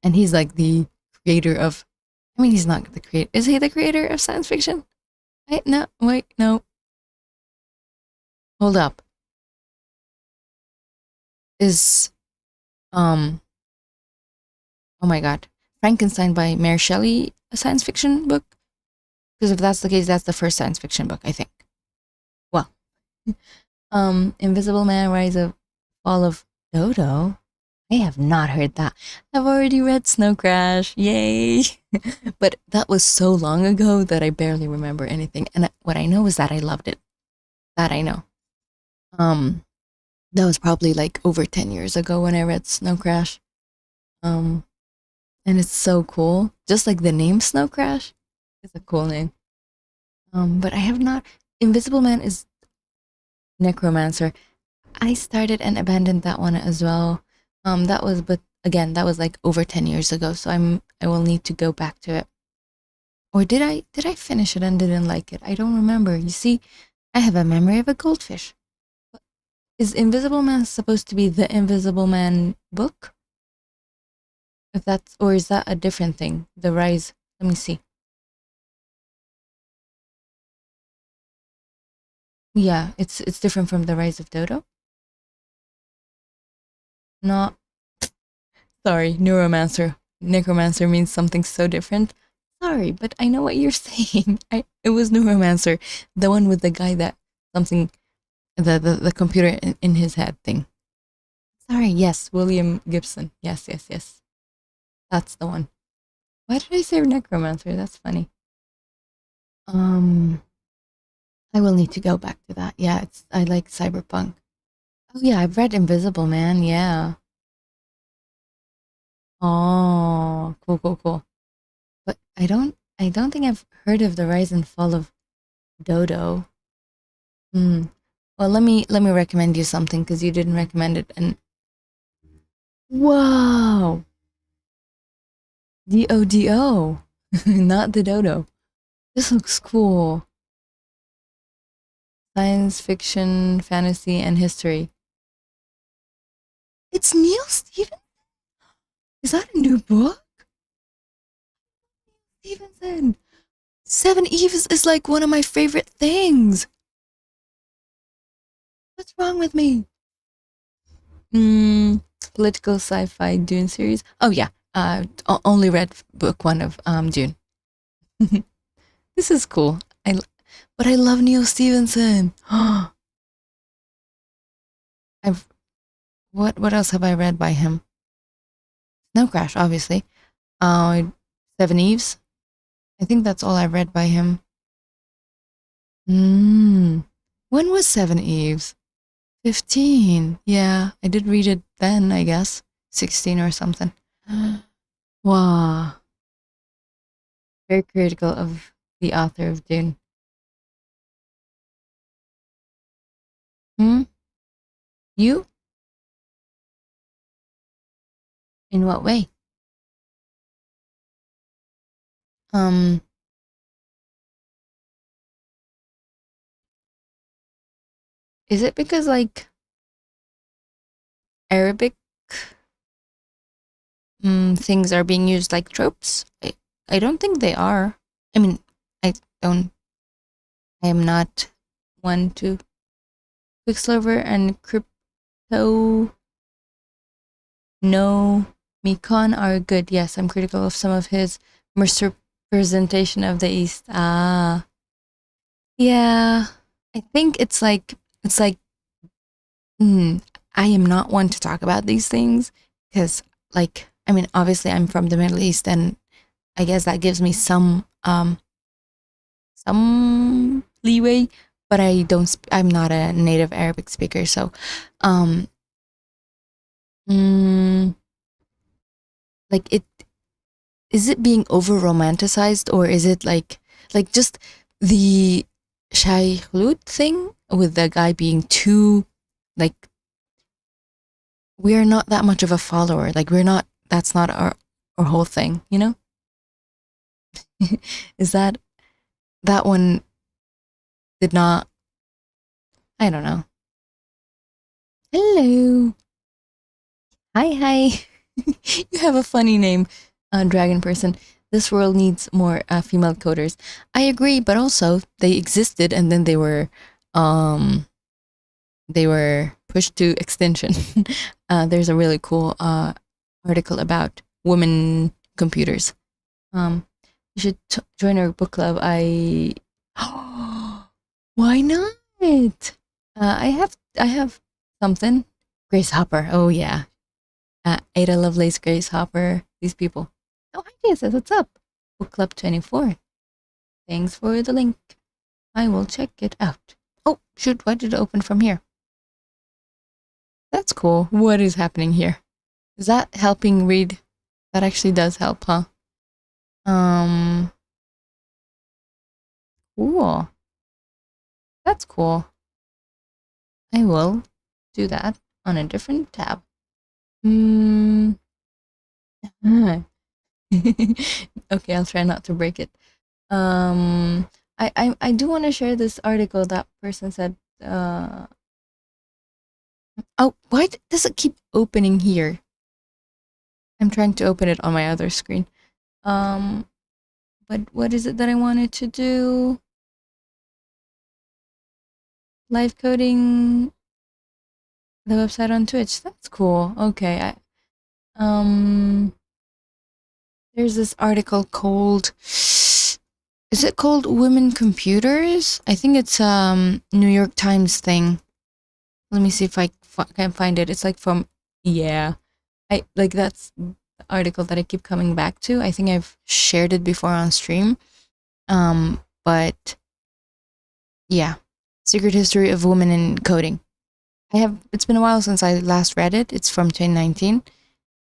he's like the creator of, I mean, he's not the creator. Is he the creator of science fiction? No, wait, no. Hold up. Is, oh my God, Frankenstein by Mary Shelley a science fiction book? Because if that's the case, that's the first science fiction book, I think. Well, Invisible Man, Rise of Fall of Dodo. I have not heard that. I've already read Snow Crash. Yay! But that was so long ago that I barely remember anything. And what I know is that I loved it. That I know. That was probably like over 10 years ago when I read Snow Crash. And it's so cool. Just like the name Snow Crash is a cool name. But I have not. Invisible Man is Necromancer. I started and abandoned that one as well. That was, but again, that was like over 10 years ago, so I will need to go back to it. Or did I finish it and didn't like it? I don't remember. You see, I have a memory of a goldfish. Is Invisible Man supposed to be the Invisible Man book? If that's, or is that a different thing? The Rise, let me see. Yeah, it's different from The Rise of Dodo. Not, sorry, Necromancer means something so different. Sorry, but I know what you're saying. It was Neuromancer, the one with the guy that something, the computer in his head thing. Sorry, yes, William Gibson. Yes. That's the one. Why did I say Necromancer? That's funny. I will need to go back to that. Yeah, I like cyberpunk. Oh yeah, I've read Invisible Man. Yeah. Oh, cool. But I don't think I've heard of the Rise and Fall of Dodo. Well, let me recommend you something because you didn't recommend it. And wow, DODO, not the dodo. This looks cool. Science fiction, fantasy, and history. It's Neil Stephenson. Is that a new book? Stevenson. Seven Eves is like one of my favorite things. What's wrong with me? Political sci-fi Dune series. Oh yeah, only read book one of Dune. This is cool. But I love Neil Stephenson. What else have I read by him? Snow Crash, obviously. Seven Eves. I think that's all I read by him. When was Seven Eves? 15. Yeah, I did read it then, I guess. 16 or something. Wow. Very critical of the author of Dune. You? In what way? Is it because like Arabic things are being used like tropes? I don't think they are. I mean, I am not one to Quicksilver and Crypto No Mekon are good. Yes, I'm critical of some of his misrepresentation of the East. Yeah. I think it's like I am not one to talk about these things because like I mean obviously I'm from the Middle East and I guess that gives me some leeway, but I'm not a native Arabic speaker, so like is it being over romanticized, or is it like just the Shaykhlut thing with the guy being too like, we're not that much of a follower, like that's not our whole thing, you know? Is that one did not, I don't know. Hello. Hi. You have a funny name, dragon person. This world needs more female coders. I agree, but also they existed and then they were pushed to extinction. There's a really cool article about women computers. You should join our book club. Why not? I have something. Grace Hopper. Oh yeah. Ada Lovelace, Grace Hopper. These people. Oh, hi Jesus, what's up? Book Club 24. Thanks for the link. I will check it out. Oh shoot! Why did it open from here? That's cool. What is happening here? Is that helping read? That actually does help, huh? Cool. That's cool. I will do that on a different tab. Okay, I'll try not to break it. I do want to share this article that person said. Oh, why does it keep opening here? I'm trying to open it on my other screen. But what is it that I wanted to do? Live coding the website on Twitch. That's cool. Okay. There's this article called, is it called Women Computers? I think it's New York Times thing. Let me see if I can find it. It's like from, yeah. That's the article that I keep coming back to. I think I've shared it before on stream. But yeah. Secret History of Women in Coding. It's been a while since I last read it. It's from 2019,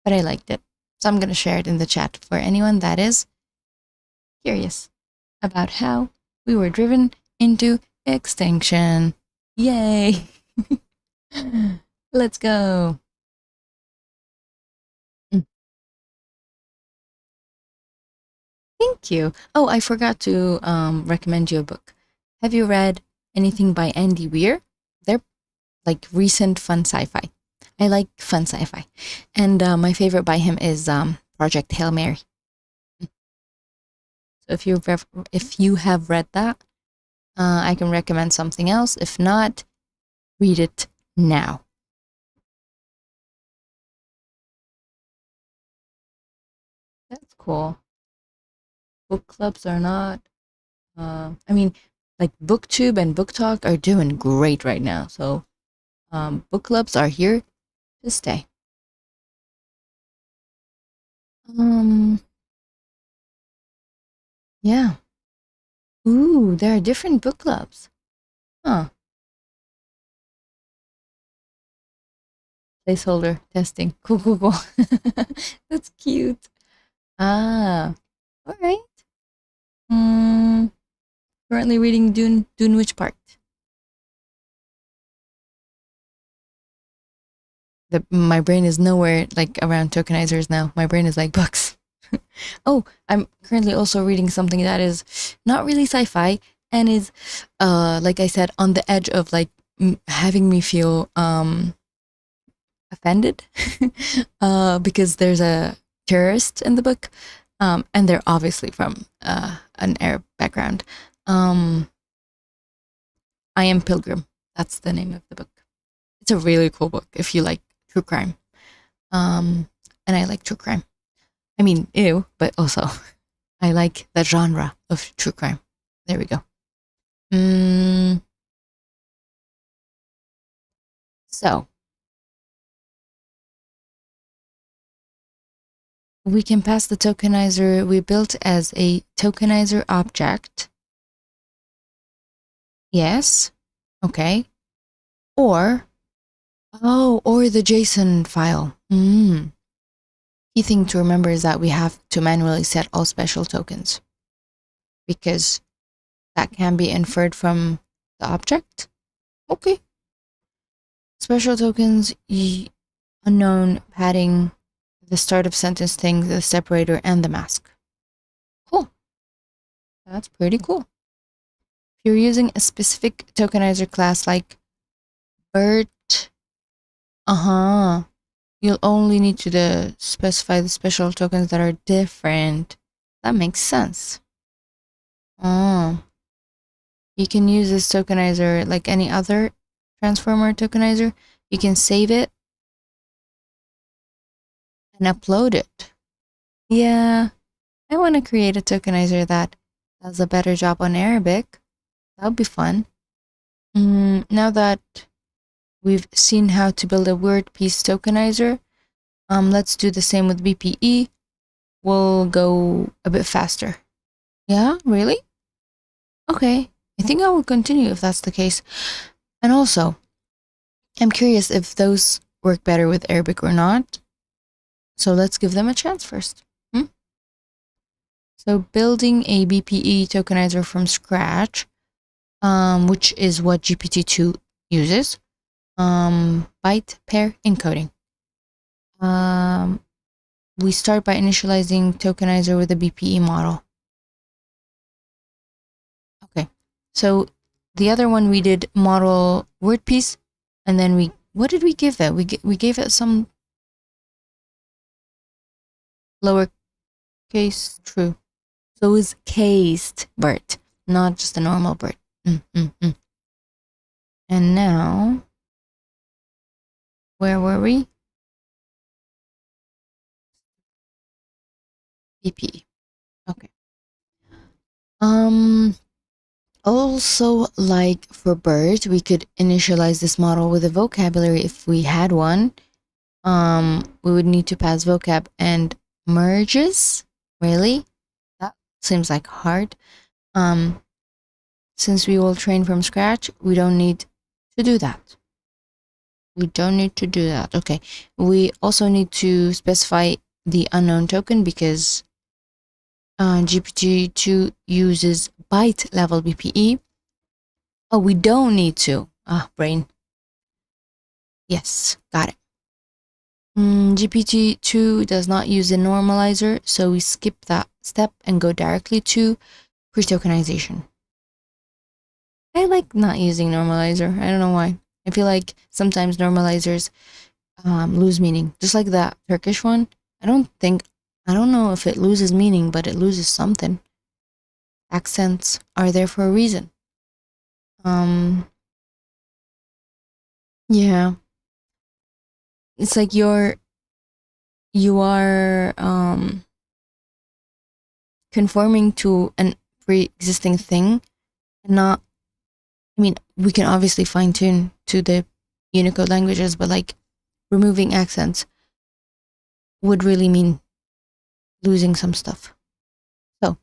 but I liked it. So I'm going to share it in the chat for anyone that is curious about how we were driven into extinction. Yay! Let's go. Thank you. Oh, I forgot to recommend you a book. Have you read anything by Andy Weir? They're like recent fun sci-fi. I like fun sci-fi. And my favorite by him is Project Hail Mary. So if you have read that, I can recommend something else. If not, read it now. That's cool. Book clubs are not, I mean, like BookTube and BookTalk are doing great right now. So book clubs are here to stay. Yeah. Ooh, there are different book clubs. Huh. Placeholder testing. Cool. That's cute. Ah, all right. Currently reading Dune. Dune, which part? My brain is nowhere like around tokenizers now. My brain is like books. Oh, I'm currently also reading something that is not really sci-fi and is, like I said, on the edge of like having me feel offended because there's a terrorist in the book, and they're obviously from an Arab background. I Am Pilgrim. That's the name of the book. It's a really cool book if you like true crime. And I like true crime. I mean, ew, but also I like the genre of true crime. There we go. So we can pass the tokenizer we built as a tokenizer object. Yes. Okay. Or the JSON file. Key thing to remember is that we have to manually set all special tokens because that can be inferred from the object. Okay. Special tokens, unknown, padding, the start of sentence thing, the separator, and the mask. Cool. That's pretty cool. If you're using a specific tokenizer class like BERT, you'll only need to specify the special tokens that are different. That makes sense. You can use this tokenizer like any other transformer tokenizer. You can save it and upload it. Yeah, I want to create a tokenizer that does a better job on Arabic. That would be fun. Now that we've seen how to build a word piece tokenizer, let's do the same with BPE. We'll go a bit faster. Yeah, really? Okay, I think I will continue if that's the case. And also, I'm curious if those work better with Arabic or not. So let's give them a chance first. So building a BPE tokenizer from scratch, which is what GPT-2 uses, byte pair encoding. We start by initializing tokenizer with a BPE model. Okay, so the other one we did model word piece, and then what did we give it? We gave it some lowercase true. So it was cased BERT, not just a normal BERT. And now, where were we? BPE. Okay. Also, like for BERT, we could initialize this model with a vocabulary if we had one. We would need to pass vocab and merges. Really? That seems like hard. Since we will train from scratch, we don't need to do that. Okay. We also need to specify the unknown token because GPT-2 uses byte level BPE. Oh, we don't need to. Brain. Yes, got it. GPT-2 does not use a normalizer, so we skip that step and go directly to pre-tokenization. I like not using normalizer. I don't know why. I feel like sometimes normalizers lose meaning. Just like that Turkish one. I don't know if it loses meaning, but it loses something. Accents are there for a reason. Yeah. It's like you are conforming to an pre-existing thing and not, I mean, we can obviously fine tune to the Unicode languages, but like removing accents would really mean losing some stuff. So,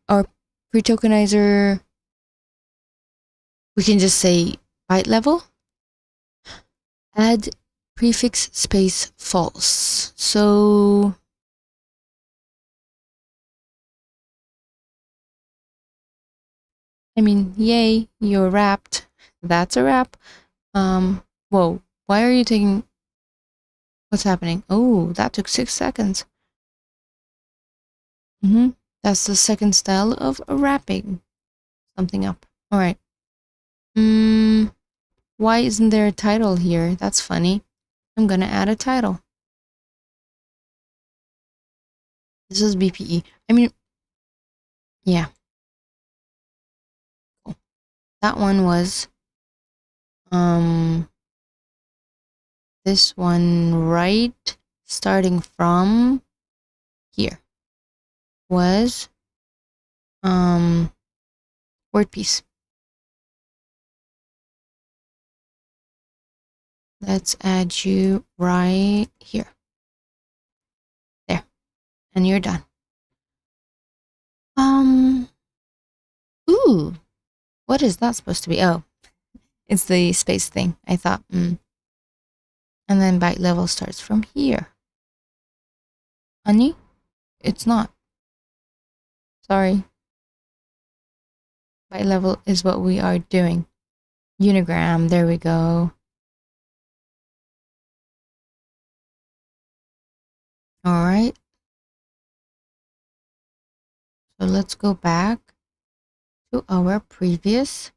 our pre-tokenizer, we can just say byte level, add prefix space false. So, I mean, yay, you're wrapped. That's a wrap. Whoa, why are you taking, what's happening? Oh, that took 6 seconds. That's the second style of wrapping something up. All right. Why isn't there a title here? That's funny. I'm gonna add a title. This is BPE. I mean, yeah. Cool. That one was, this one right, starting from here, was, word piece. Let's add you right here. There. And you're done. Ooh. What is that supposed to be? Oh, it's the space thing. I thought, And then byte level starts from here. Honey? It's not. Sorry. Byte level is what we are doing. Unigram, there we go. All right. So let's go back to our previous.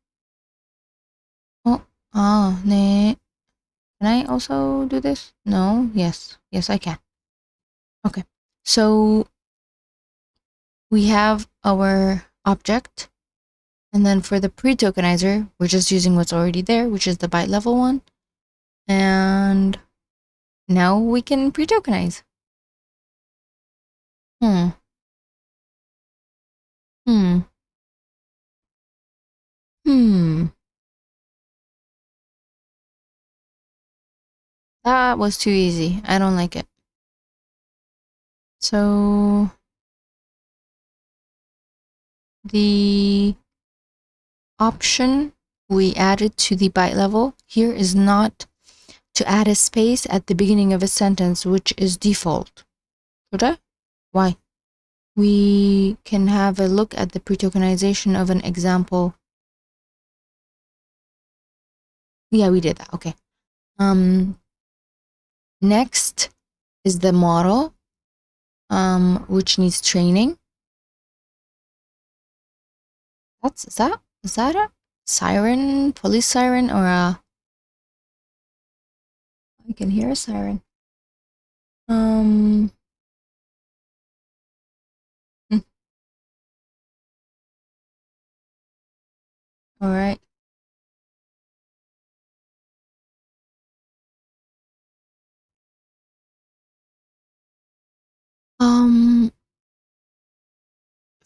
네. Can I also do this? No? Yes. Yes, I can. Okay. So we have our object. And then for the pre-tokenizer, we're just using what's already there, which is the byte level one. And now we can pre-tokenize. That was too easy. I don't like it. So the option we added to the byte level here is not to add a space at the beginning of a sentence, which is default. Why? We can have a look at the pre-tokenization of an example. Yeah, we did that. Okay. Next is the model, which needs training. Is that a siren, police siren, or a? I can hear a siren. All right.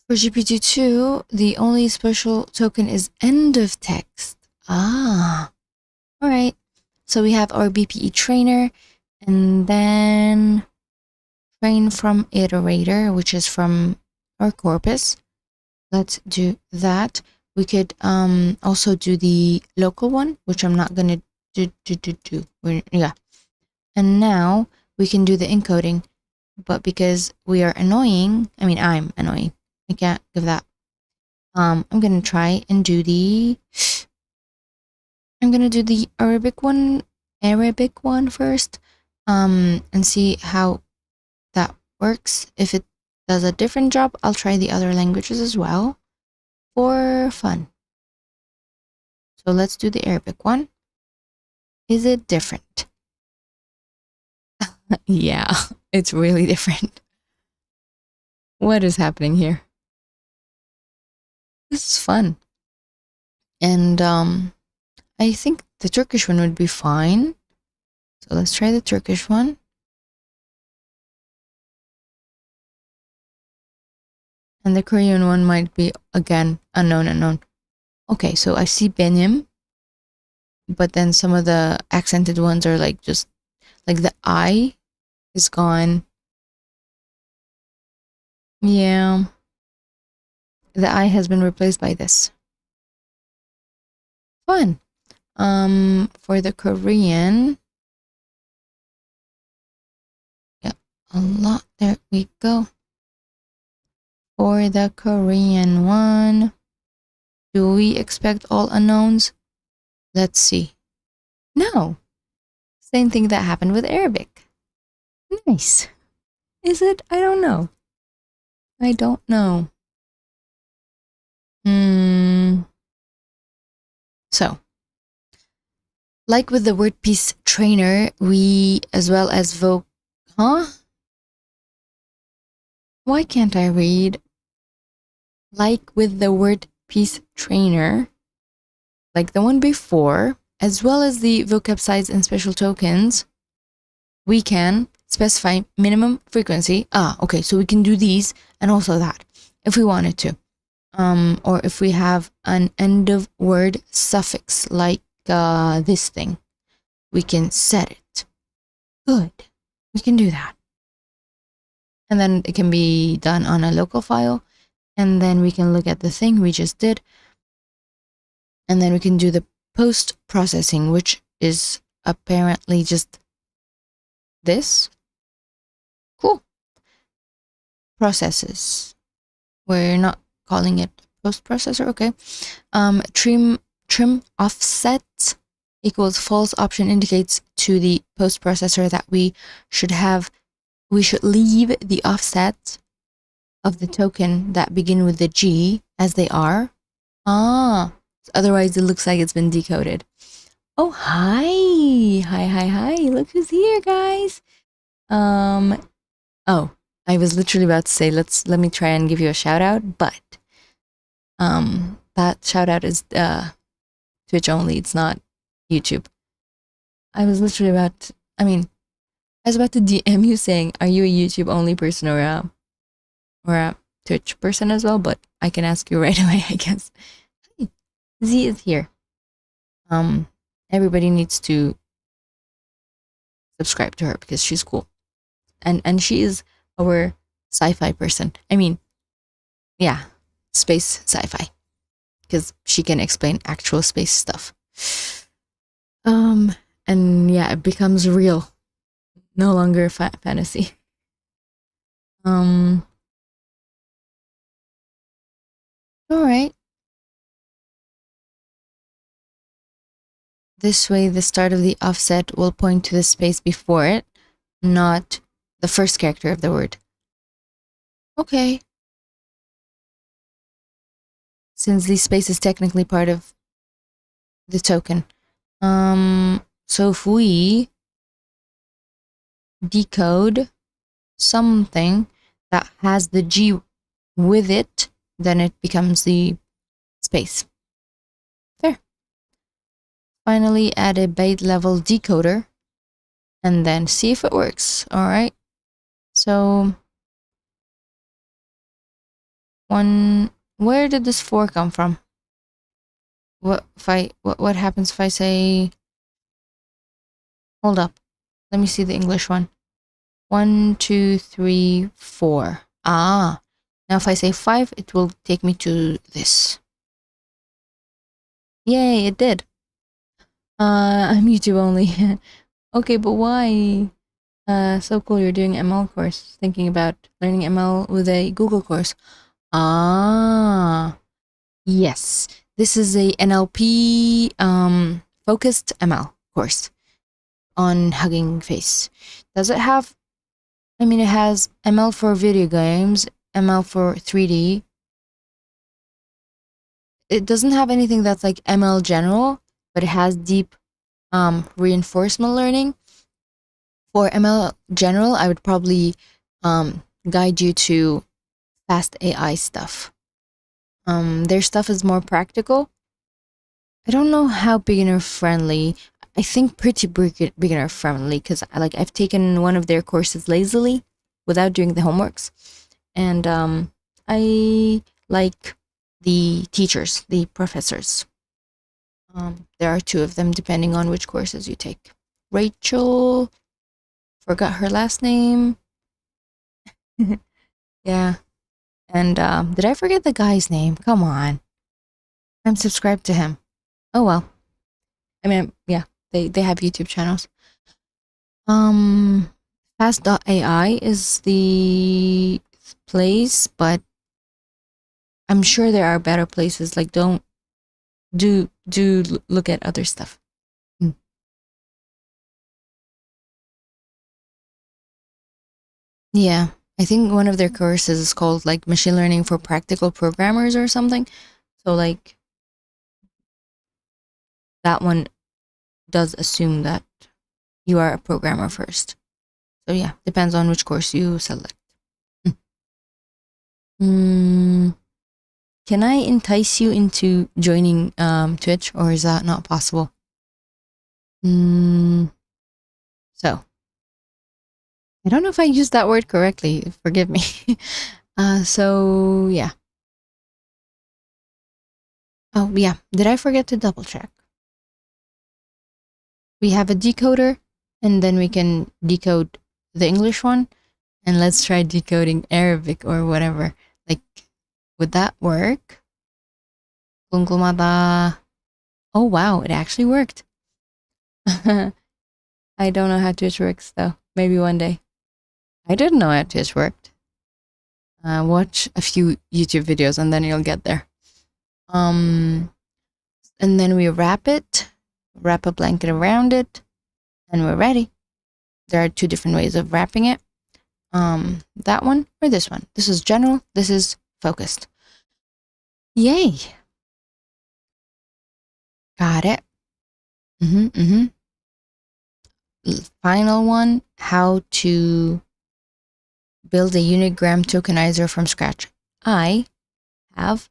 For GPT-2, the only special token is end of text. All right. So we have our BPE trainer, and then train from iterator, which is from our corpus. Let's do that. We could also do the local one, which I'm not gonna do. Yeah. And now we can do the encoding, but because we are annoying, I'm annoying. I can't give that. I'm gonna try and do the. I'm gonna do the Arabic one first, and see how that works. If it does a different job, I'll try the other languages as well for fun. So let's do the Arabic one. Is it different? Yeah, it's really different. What is happening here? This is fun. And I think the Turkish one would be fine. So let's try the Turkish one. And the Korean one might be, again, unknown. Okay, so I see benim, but then some of the accented ones are like just, like the I is gone. Yeah. The I has been replaced by this. Fun. For the Korean, yeah, a lot. There we go. For the Korean one, do we expect all unknowns? Let's see. No. Same thing that happened with Arabic. Nice. Is it? I don't know. So, like with the word piece trainer, we, as well as why can't I read? Like with the word piece trainer, like the one before, as well as the vocab size and special tokens, we can specify minimum frequency. Okay, so we can do these and also that if we wanted to. Or if we have an end of word suffix like this thing, we can set it. Good. We can do that. And then it can be done on a local file. And then we can look at the thing we just did. And then we can do the post-processing, which is apparently just this. Cool. Processes. We're not calling it post-processor, okay. Trim offset equals false option indicates to the post-processor that we should leave the offset of the token that begin with the G as they are. Otherwise it looks like it's been decoded. Oh, hi. Look who's here, guys. Oh, I was literally about to say, let me try and give you a shout out, but that shout out is Twitch only, it's not YouTube. I was about to DM you saying, are you a YouTube only person or a Twitch person as well? But I can ask you right away, I guess. Z is here. Everybody needs to subscribe to her because she's cool. And she is our sci-fi person. I mean, yeah, space sci-fi. Because she can explain actual space stuff. And yeah, it becomes real. No longer fantasy. All right. This way, the start of the offset will point to the space before it, not the first character of the word. Okay. Since the space is technically part of the token. So if we decode something that has the G with it, then it becomes the space. Fair. Finally, add a byte level decoder and then see if it works. All right. So where did this 4 come from? What happens if I say, hold up, let me see the English one. 1, 2, 3, 4. Now if I say 5, it will take me to this. Yay, it did. I'm YouTube only. Okay, but why? So cool, you're doing ML course. Thinking about learning ML with a Google course. Yes. This is a NLP focused ML course on HuggingFace. Does it have, it has ML for video games, ML for 3D. It doesn't have anything that's like ML general, but it has deep reinforcement learning. For ML general, I would probably guide you to fast AI stuff. Their stuff is more practical. I don't know how beginner friendly. I think pretty beginner friendly because I've taken one of their courses lazily without doing the homeworks, and I like the teachers, the professors. There are 2 of them depending on which courses you take. Rachel, forgot her last name. Yeah. And did I forget the guy's name? Come on. I'm subscribed to him. Oh well. Yeah, they have YouTube channels. Fast.ai is the place, but I'm sure there are better places. Like do look at other stuff. Yeah. I think one of their courses is called like machine learning for practical programmers or something. So like that one does assume that you are a programmer first. So yeah, depends on which course you select. Can I entice you into joining Twitch, or is that not possible? So I don't know if I used that word correctly. Forgive me. So yeah. Oh yeah, did I forget to double check? We have a decoder, and then we can decode the English one, and let's try decoding Arabic or whatever. Like, would that work? Kung kumada Oh wow, it actually worked. I don't know how Twitch works though. Maybe one day. I didn't know how Twitch worked. Watch a few YouTube videos and then you'll get there. And then we wrap a blanket around it, and we're ready. There are two different ways of wrapping it. That one or this one. This is general, this is focused. Yay. Got it. Final one, how to build a unigram tokenizer from scratch. I have,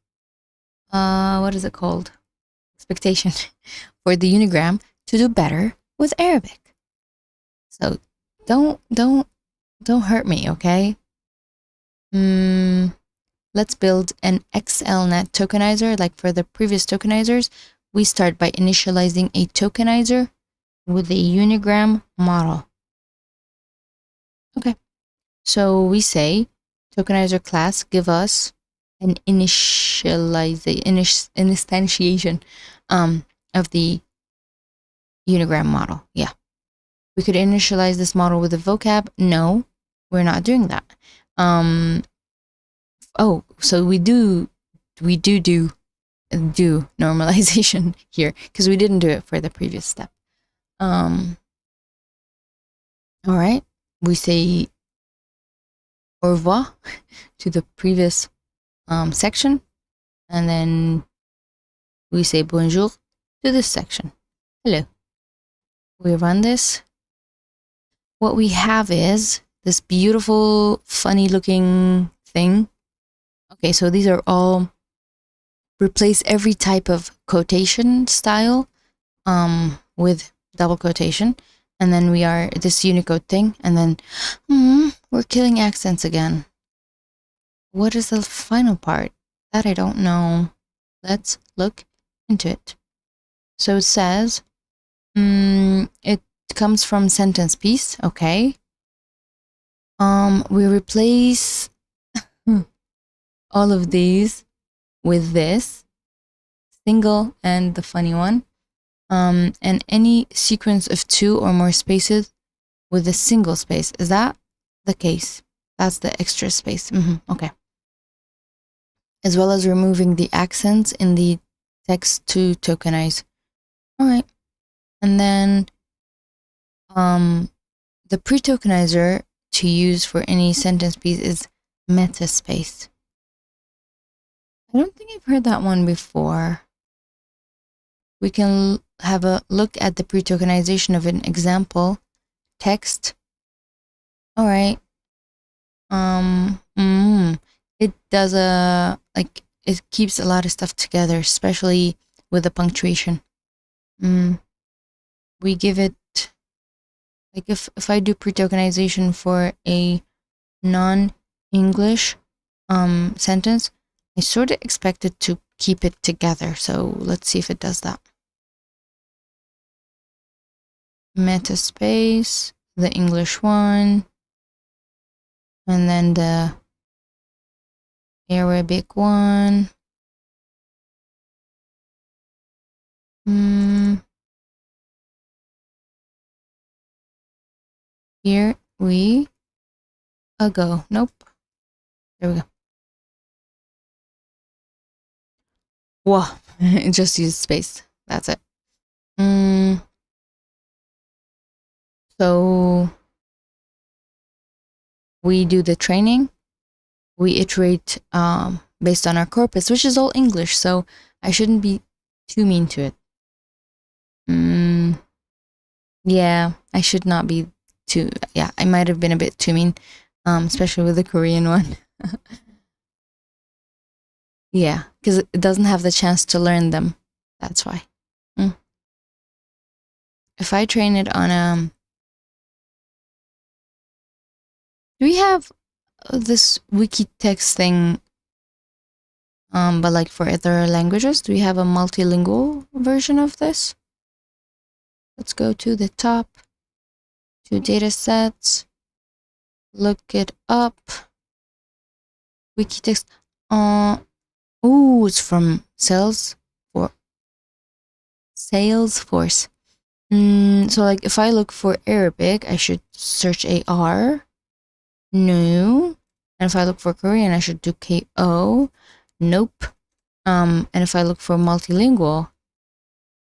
what is it called? Expectation for the unigram to do better with Arabic. So don't hurt me, okay? Let's build an XLNet tokenizer. Like for the previous tokenizers, we start by initializing a tokenizer with a unigram model. Okay, so we say tokenizer class give us an instantiation of the unigram model. Yeah, we could initialize this model with a vocab. No, we're not doing that. Oh, so we do normalization here because we didn't do it for the previous step. All right, we say au revoir to the previous section, and then we say bonjour to this section. Hello. We run this. What we have is this beautiful, funny looking thing. Okay, so these are all, replace every type of quotation style with double quotation. And then we are this Unicode thing. And then we're killing accents again. What is the final part? That I don't know. Let's look into it. So it says, it comes from sentence piece. Okay. We replace all of these with this single and the funny one, and any sequence of two or more spaces with a single space. Is that the case? That's the extra space. Okay. As well as removing the accents in the text to tokenize. All right. And then the pre-tokenizer to use for any sentence piece is metaspace. I don't think I've heard that one before. We can have a look at the pre-tokenization of an example text. All right. It does it keeps a lot of stuff together, especially with the punctuation. We give it, like if I do pre-tokenization for a non-English sentence, I sort of expect it to keep it together. So let's see if it does that. Metaspace, the English one, and then the Arabic one. Here we go. Nope. There we go. Whoa, it just used space. That's it. So we do the training. We iterate based on our corpus, which is all English, so I shouldn't be too mean to it. Yeah, I should not be too, yeah, I might have been a bit too mean, especially with the Korean one. Yeah, because it doesn't have the chance to learn them. That's why. If I train it on do we have this wiki text thing, but like for other languages? Do we have a multilingual version of this? Let's go to the top, to data sets, look it up. Wiki text. Oh, it's from Salesforce. So like if I look for Arabic, I should search AR. No. And if I look for Korean, I should do KO. Nope. And if I look for multilingual,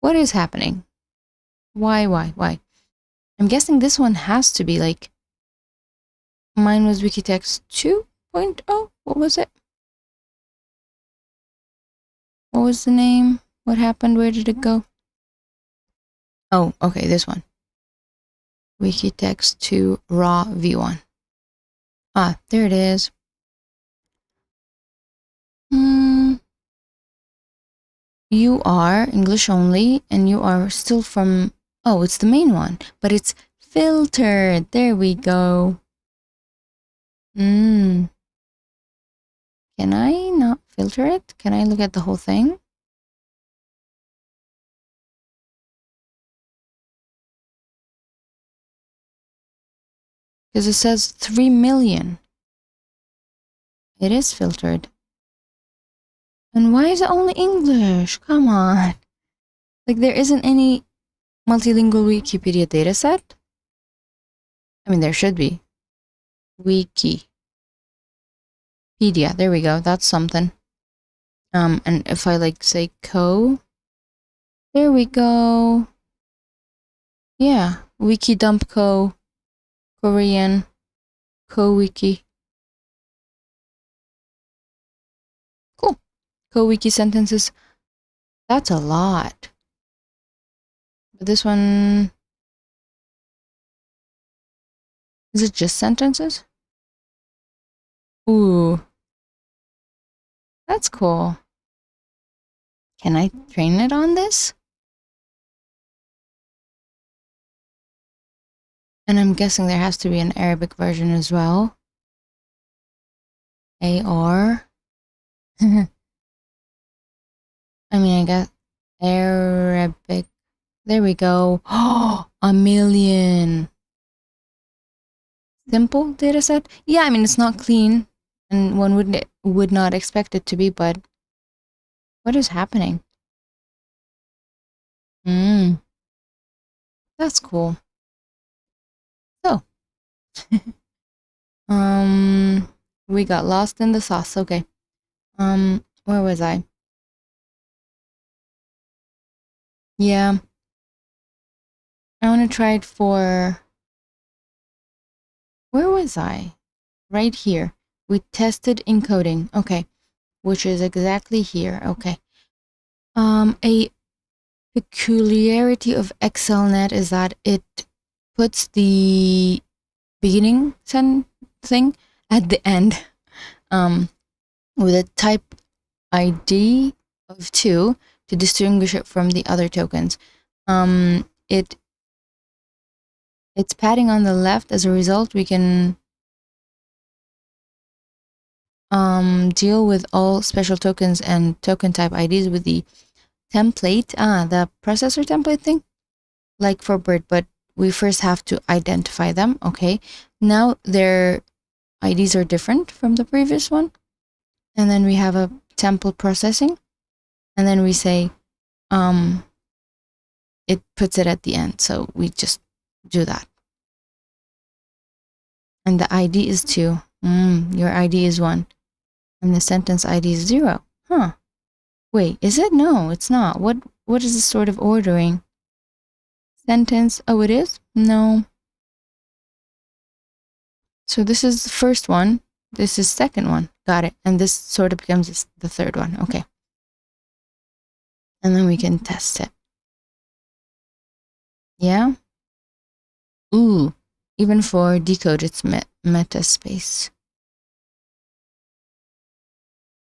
what is happening? Why? I'm guessing this one has to be like, mine was Wikitext 2.0. What was it? What was the name? What happened? Where did it go? Oh, okay, this one. Wikitext 2 raw v1. Ah, there it is. You are English only, and you are still from, oh, it's the main one, but it's filtered. There we go. Can I not filter it? Can I look at the whole thing? Because it says 3 million. It is filtered. And why is it only English? Come on. Like there isn't any multilingual Wikipedia dataset? I mean, there should be. Wikipedia. There we go. That's something. And if I like say there we go. Yeah. Wikidump Korean, Wiki. Cool. Wiki sentences. That's a lot. But this one, is it just sentences? Ooh. That's cool. Can I train it on this? And I'm guessing there has to be an Arabic version as well. AR. I mean, I got Arabic. There we go. Oh, 1 million. Simple dataset. Yeah, I mean, it's not clean, and one would not expect it to be, but what is happening? That's cool. So, we got lost in the sauce. Okay. Where was I? Yeah. I want to try it for, where was I? Right here. We tested encoding. Okay. Which is exactly here. Okay. A peculiarity of ExcelNet is that it puts the beginning thing at the end with a type ID of 2 to distinguish it from the other tokens. It's padding on the left. As a result, we can deal with all special tokens and token type IDs with the template, the processor template thing, like for Bird, but we first have to identify them. Okay, now their IDs are different from the previous one, and then we have a template processing, and then we say it puts it at the end, so we just do that. And the ID is 2. Your ID is 1, and the sentence ID is 0. Huh? Wait, is it? No, it's not. What is this sort of ordering? Sentence. Oh, it is? No. So this is the first one. This is second one. Got it. And this sort of becomes the third one. Okay. And then we can test it. Yeah. Ooh. Even for decode, it's meta space.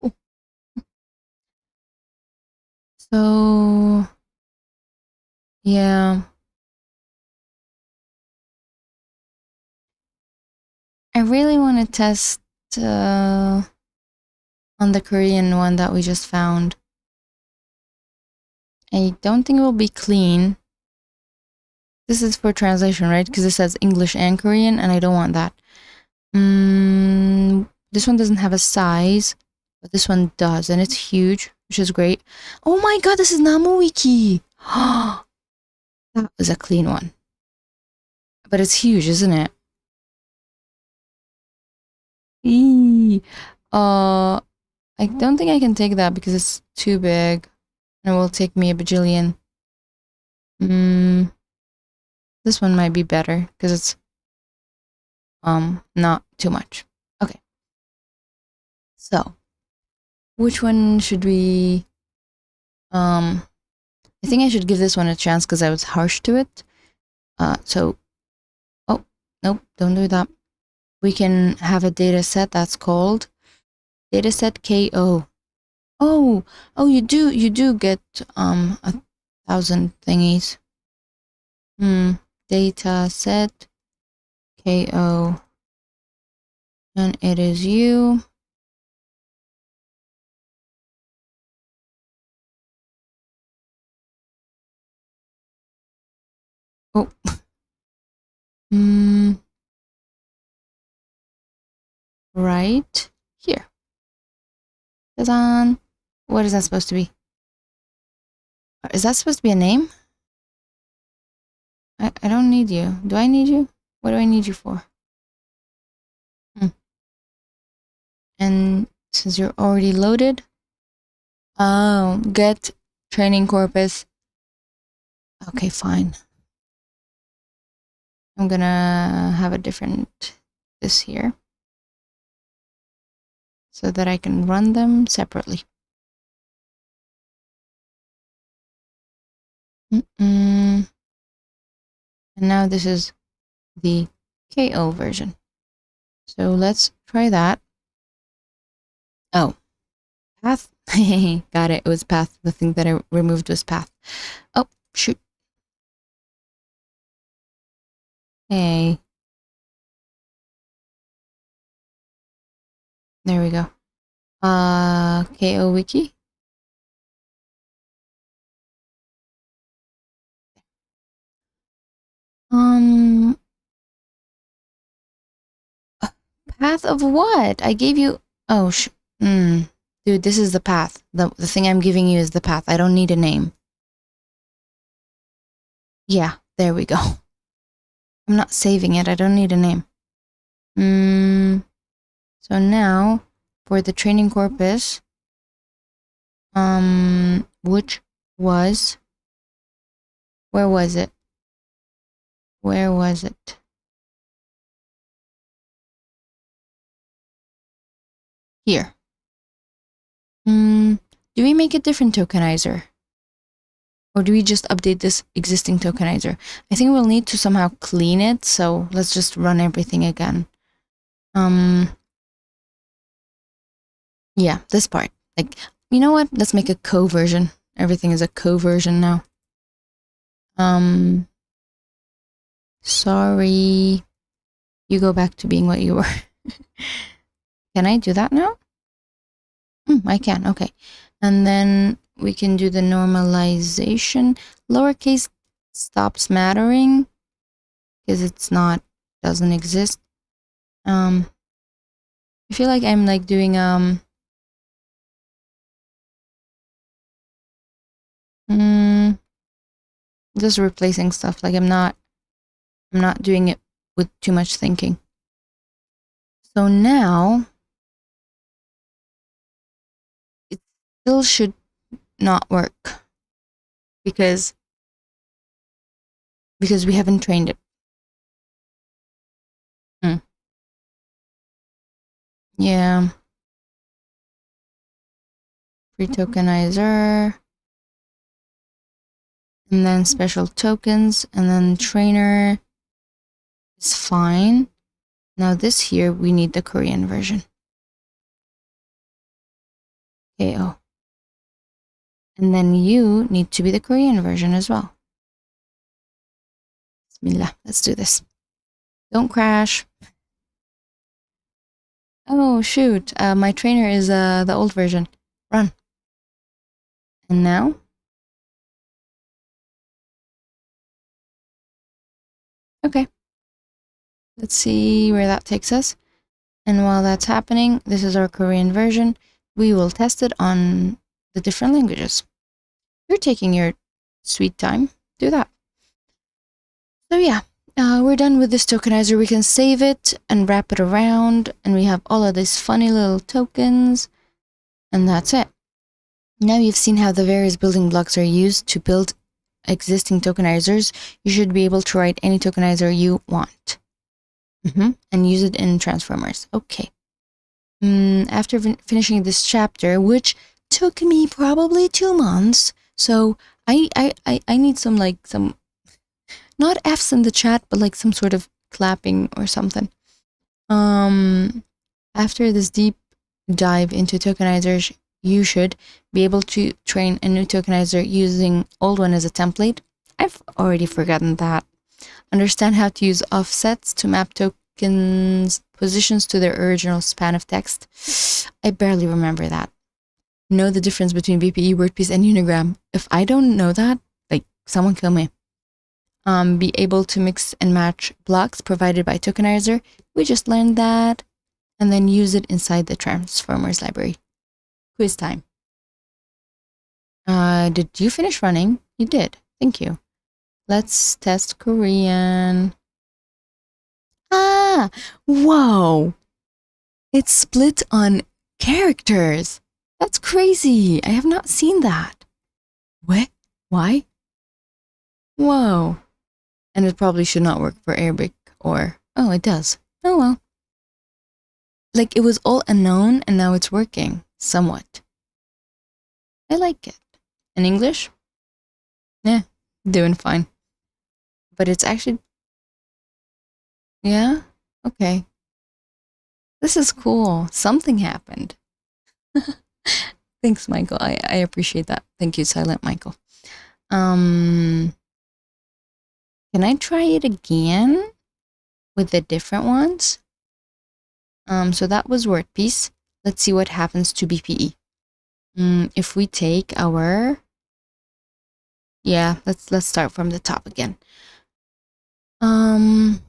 Ooh. So, yeah. I really want to test on the Korean one that we just found. I don't think it will be clean. This is for translation, right? Because it says English and Korean, and I don't want that. This one doesn't have a size, but this one does, and it's huge, which is great. Oh my god, this is NamuWiki! That was a clean one. But it's huge, isn't it? Eee. I don't think I can take that because it's too big. And it will take me a bajillion. This one might be better because it's not too much. Okay. So, which one should we I think I should give this one a chance because I was harsh to it. Oh, nope, don't do that. We can have a data set that's called dataset KO. Oh, you do get 1,000 thingies. Data set KO, and it is you. Oh, right here. Ta-da! What is that supposed to be? Is that supposed to be a name? I don't need you. Do I need you? What do I need you for? And since you're already loaded, get training corpus. Okay, fine. I'm gonna have a different this here so that I can run them separately. And now this is the KO version. So let's try that. Oh, path. Got it. It was path. The thing that I removed was path. Oh, shoot. Hey. There we go. KO wiki. Path of what? I gave you. Oh, dude, this is the path. The thing I'm giving you is the path. I don't need a name. Yeah, there we go. I'm not saving it. I don't need a name. So now for the training corpus, which was, where was it? Where was it? Here. Do we make a different tokenizer? Or do we just update this existing tokenizer? I think we'll need to somehow clean it, so let's just run everything again. Yeah, this part. Like, you know what? Let's make a co-version. Everything is a co-version now. Sorry. You go back to being what you were. Can I do that now? I can, okay. And then we can do the normalization. Lowercase stops mattering because it's not, doesn't exist. I feel like I'm like doing just replacing stuff. Like I'm not doing it with too much thinking. So now it still should not work because we haven't trained it. Yeah. Free tokenizer. And then special tokens, and then trainer is fine. Now this here, we need the Korean version. KO. And then you need to be the Korean version as well. Bismillah, let's do this. Don't crash. Oh shoot, my trainer is the old version. Run. And now? Okay. Let's see where that takes us. And while that's happening, this is our Korean version. We will test it on the different languages. You're taking your sweet time, do that. So yeah, we're done with this tokenizer. We can save it and wrap it around, and we have all of these funny little tokens, and that's it. Now you've seen how the various building blocks are used to build existing tokenizers. You should be able to write any tokenizer you want and use it in transformers. Okay. After finishing this chapter, which took me probably 2 months, so I need some not F's in the chat, but like some sort of clapping or something. After this deep dive into tokenizers, you should be able to train a new tokenizer using old one as a template. I've already forgotten that. Understand how to use offsets to map tokens positions to their original span of text. I barely remember that. Know the difference between BPE, WordPiece, and Unigram. If I don't know that, like, someone kill me. Be able to mix and match blocks provided by tokenizer. We just learned that. And then use it inside the transformers library. Quiz time. Did you finish running? You did. Thank you. Let's test Korean. Ah! Whoa! It's split on characters. That's crazy. I have not seen that. What? Why? Whoa. And it probably should not work for Arabic or... Oh, it does. Oh, well. Like, it was all unknown and now it's working. Somewhat. I like it. In English? Yeah, doing fine. But it's actually... Yeah? Okay. This is cool. Something happened. Thanks, Michael. I appreciate that. Thank you, Silent Michael. Can I try it again with the different ones? So that was WordPiece. Let's see what happens to BPE. If we take our... Yeah, let's start from the top again. And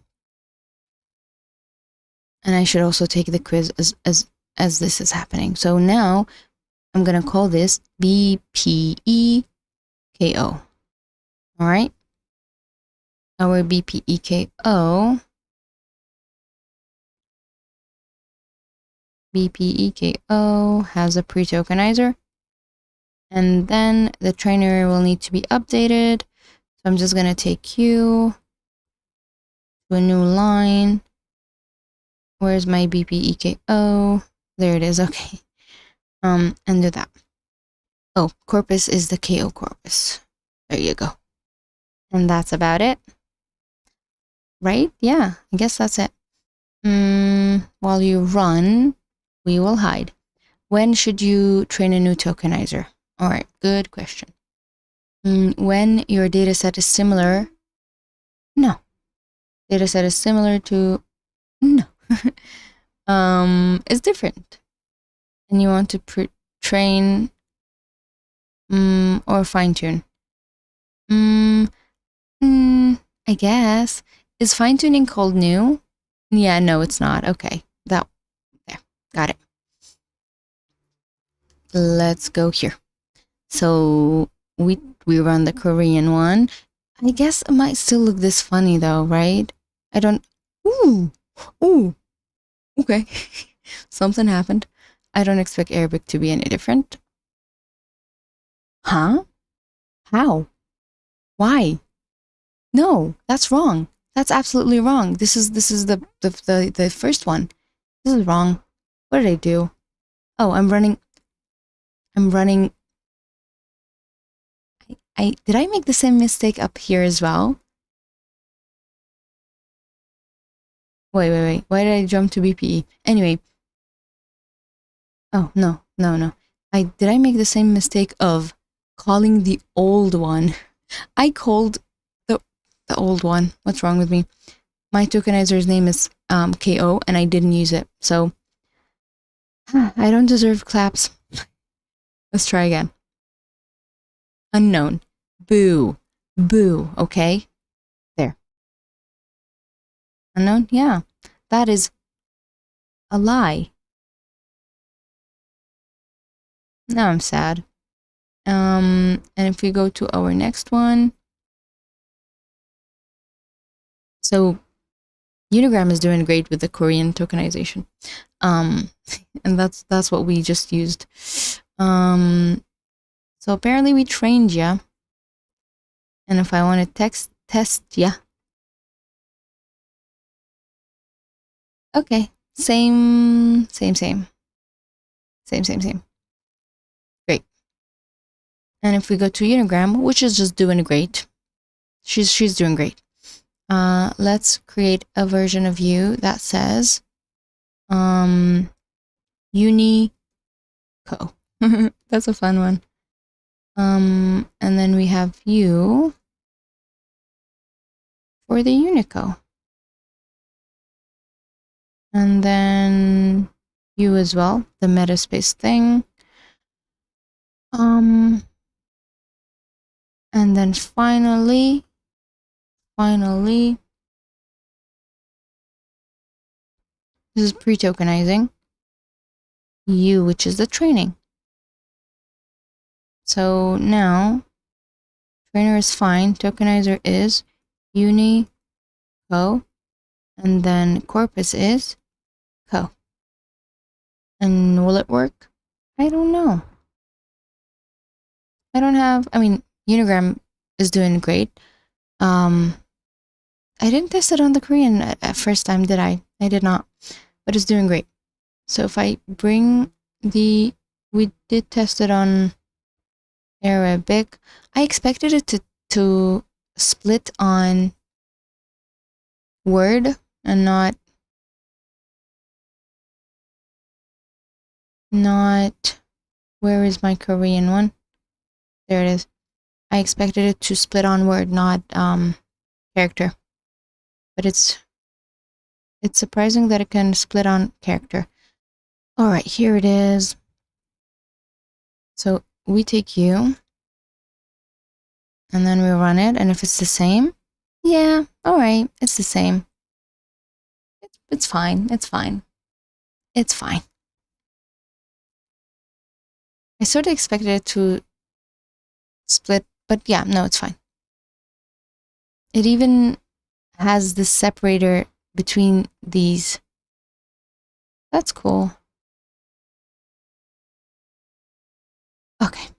I should also take the quiz as this is happening. So now I'm gonna call this BPEKO. All right. Our BPEKO has a pre-tokenizer, and then the trainer will need to be updated. So I'm just gonna take you to a new line. Where's my BPEKO? There it is. Okay. And do that. Oh, corpus is the KO corpus. There you go. And that's about it. Right? Yeah, I guess that's it. While you run, we will hide. When should you train a new tokenizer? All right, good question. When your data set is similar. No. Data set is similar to. No. It's different. And you want to train or fine tune. I guess. Is fine tuning called new? Yeah, no, it's not. Okay. There. Got it. Let's go here. So we run the Korean one. I guess it might still look this funny though, right? I don't. Ooh. Okay. Something happened. I don't expect Arabic to be any different. Huh? How? Why? No, that's wrong. That's absolutely wrong. This is the first one. This is wrong. What did I do? Oh, I'm running. Did I make the same mistake up here as well? Wait. Why did I jump to BPE? Anyway. Oh, no. Did I make the same mistake of calling the old one? I called the old one. What's wrong with me? My tokenizer's name is KO and I didn't use it. So I don't deserve claps. Let's try again. Unknown. Boo. Okay. There. Unknown? Yeah. That is a lie. Now I'm sad. And if we go to our next one, so Unigram is doing great with the Korean tokenization. And that's what we just used. So apparently we trained ya. And if I want to test ya. Okay, same. Great. And if we go to Unigram, which is just doing great. She's doing great. Let's create a version of you that says Unico. That's a fun one. And then we have you for the Unico. And then you as well, the metaspace thing. And then finally, this is pre-tokenizing. You, which is the training. So now, trainer is fine. Tokenizer is Unico. And then corpus is co. And will it work? I don't know. Unigram is doing great. I didn't test it on the Korean at first time, did I? I did not, but it's doing great. So if I bring we did test it on Arabic. I expected it to split on word and not where is my Korean one? There it is. I expected it to split on word, not character. But it's surprising that it can split on character. All right, here it is. So we take you and then we run it, and if it's the same, yeah, all right, it's the same. It's fine. It's fine. It's fine. I sort of expected it to split, but yeah, no, it's fine. It even has the separator between these. That's cool. Okay.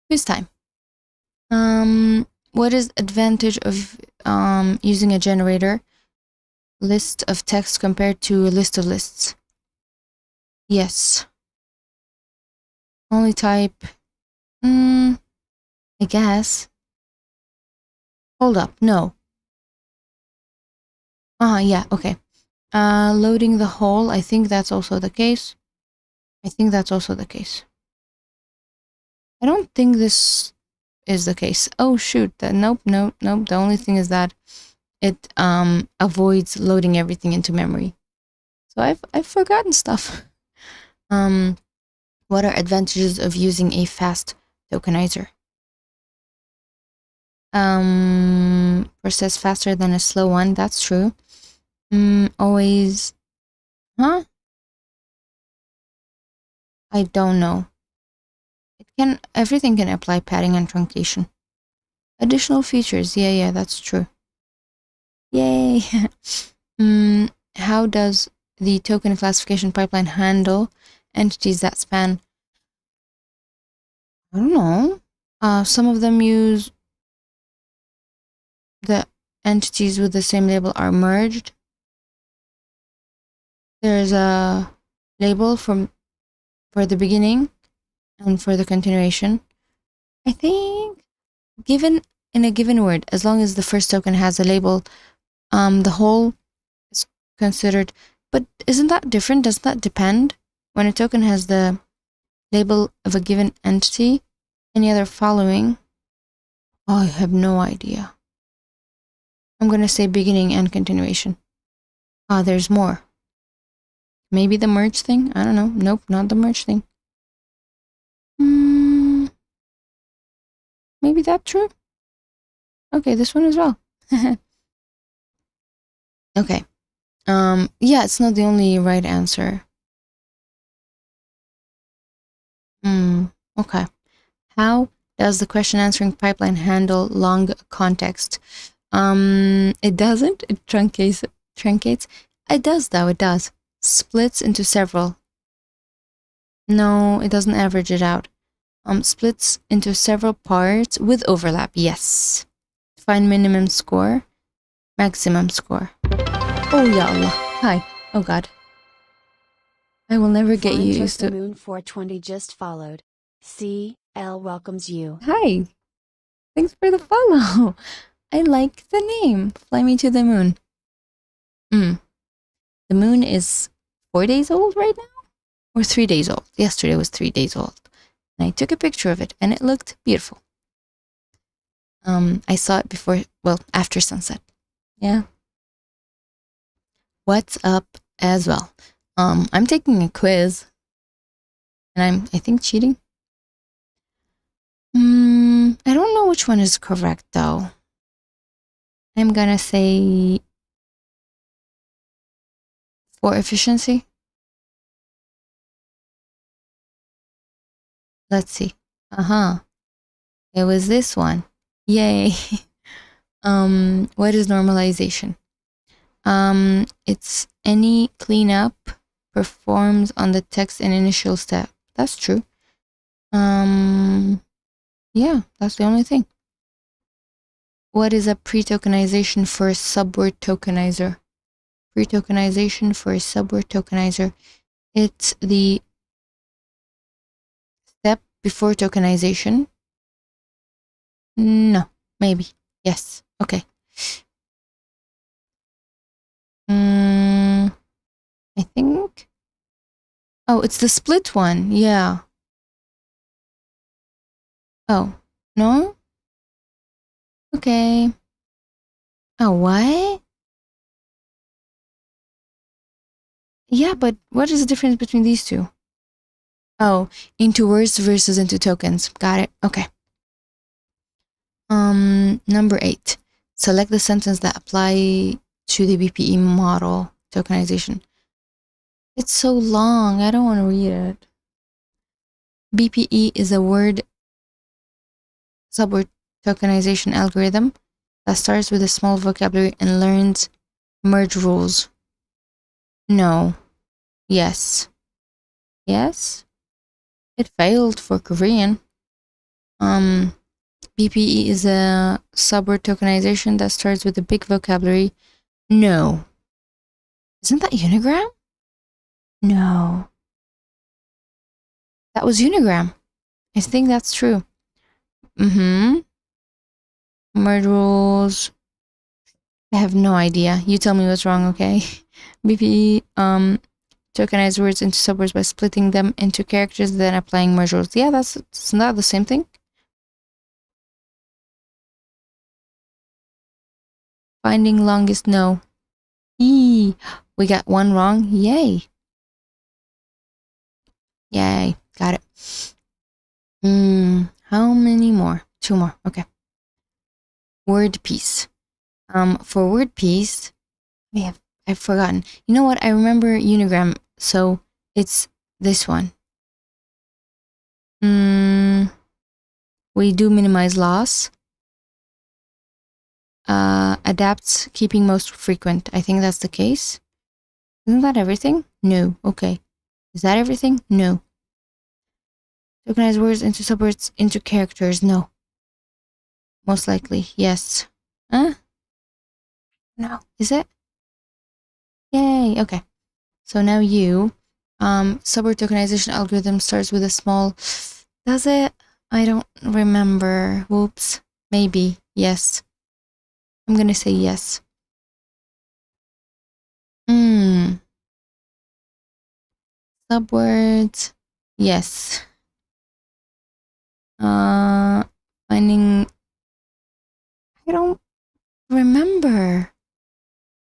Quiz time. What is advantage of using a generator list of text compared to a list of lists? Yes. Only type. I guess. Hold up. No. Yeah. Okay. Loading the whole. I think that's also the case. I don't think this is the case. Oh shoot. Nope. The only thing is that it avoids loading everything into memory. So I've forgotten stuff. What are advantages of using a fast tokenizer? Process faster than a slow one. That's true. Always. Huh? I don't know. Everything can apply padding and truncation. Additional features. Yeah, that's true. Yay. How does the token classification pipeline handle entities that span? I don't know. Some of them use the entities with the same label are merged. There's a label for the beginning and for the continuation. I think given in a given word, as long as the first token has a label, the whole is considered. But isn't that different? Doesn't that depend? When a token has the label of a given entity, any other following? Oh, I have no idea. I'm going to say beginning and continuation. There's more. Maybe the merge thing? I don't know. Nope, not the merge thing. Maybe that's true. Okay, this one as well. Okay. Yeah, it's not the only right answer. Okay. How does the question answering pipeline handle long context? It doesn't. It truncates. It does though. It does. Splits into several. No, it doesn't average it out. Splits into several parts with overlap. Yes. Find minimum score, maximum score. Oh ya Allah. Hi. Oh God. I will never get Find used Just to. the Moon 420 just followed. CL welcomes you. Hi. Thanks for the follow. I like the name. Fly me to the moon. The moon is 4 days old right now? Or 3 days old. Yesterday was 3 days old. And I took a picture of it and it looked beautiful. I saw it after sunset. Yeah. What's up as well? I'm taking a quiz. And I think, cheating. I don't know which one is correct though. I'm gonna say for efficiency. Let's see. It was this one. Yay. What is normalization? It's any cleanup performed on the text in initial step. That's true. Yeah, that's the only thing. What is a pre-tokenization for a subword tokenizer? Pre-tokenization for a subword tokenizer. It's the step before tokenization. No, maybe. Yes. Okay. I think. Oh, it's the split one. Yeah. Oh, no? Okay. Oh, what? Yeah, but what is the difference between these two? Oh, into words versus into tokens. Got it. Okay. Number 8. Select the sentence that apply to the BPE model tokenization. It's so long. I don't want to read it. BPE is a subword tokenization algorithm that starts with a small vocabulary and learns merge rules. No. Yes. Yes? It failed for Korean. BPE is a subword tokenization that starts with a big vocabulary. No. Isn't that unigram? No. That was unigram. I think that's true. Merge rules. I have no idea. You tell me what's wrong, okay? BPE tokenize words into subwords by splitting them into characters, then applying merge rules. Yeah, that's not the same thing. Finding longest, no. We got one wrong. Yay. Yay. Got it. How many more? 2 more. Okay. Word piece. For word piece, I've forgotten. You know what? I remember unigram, so it's this one. We do minimize loss. Adapts, keeping most frequent. I think that's the case. Isn't that everything? No. Okay. Is that everything? No. Tokenize words into subwords into characters. No. Most likely. Yes. Huh? No. Is it? Yay. Okay. So now you. Subword tokenization algorithm starts with a small. Does it? I don't remember. Whoops. Maybe. Yes. I'm gonna say yes. Subwords. Yes. Finding. I don't remember.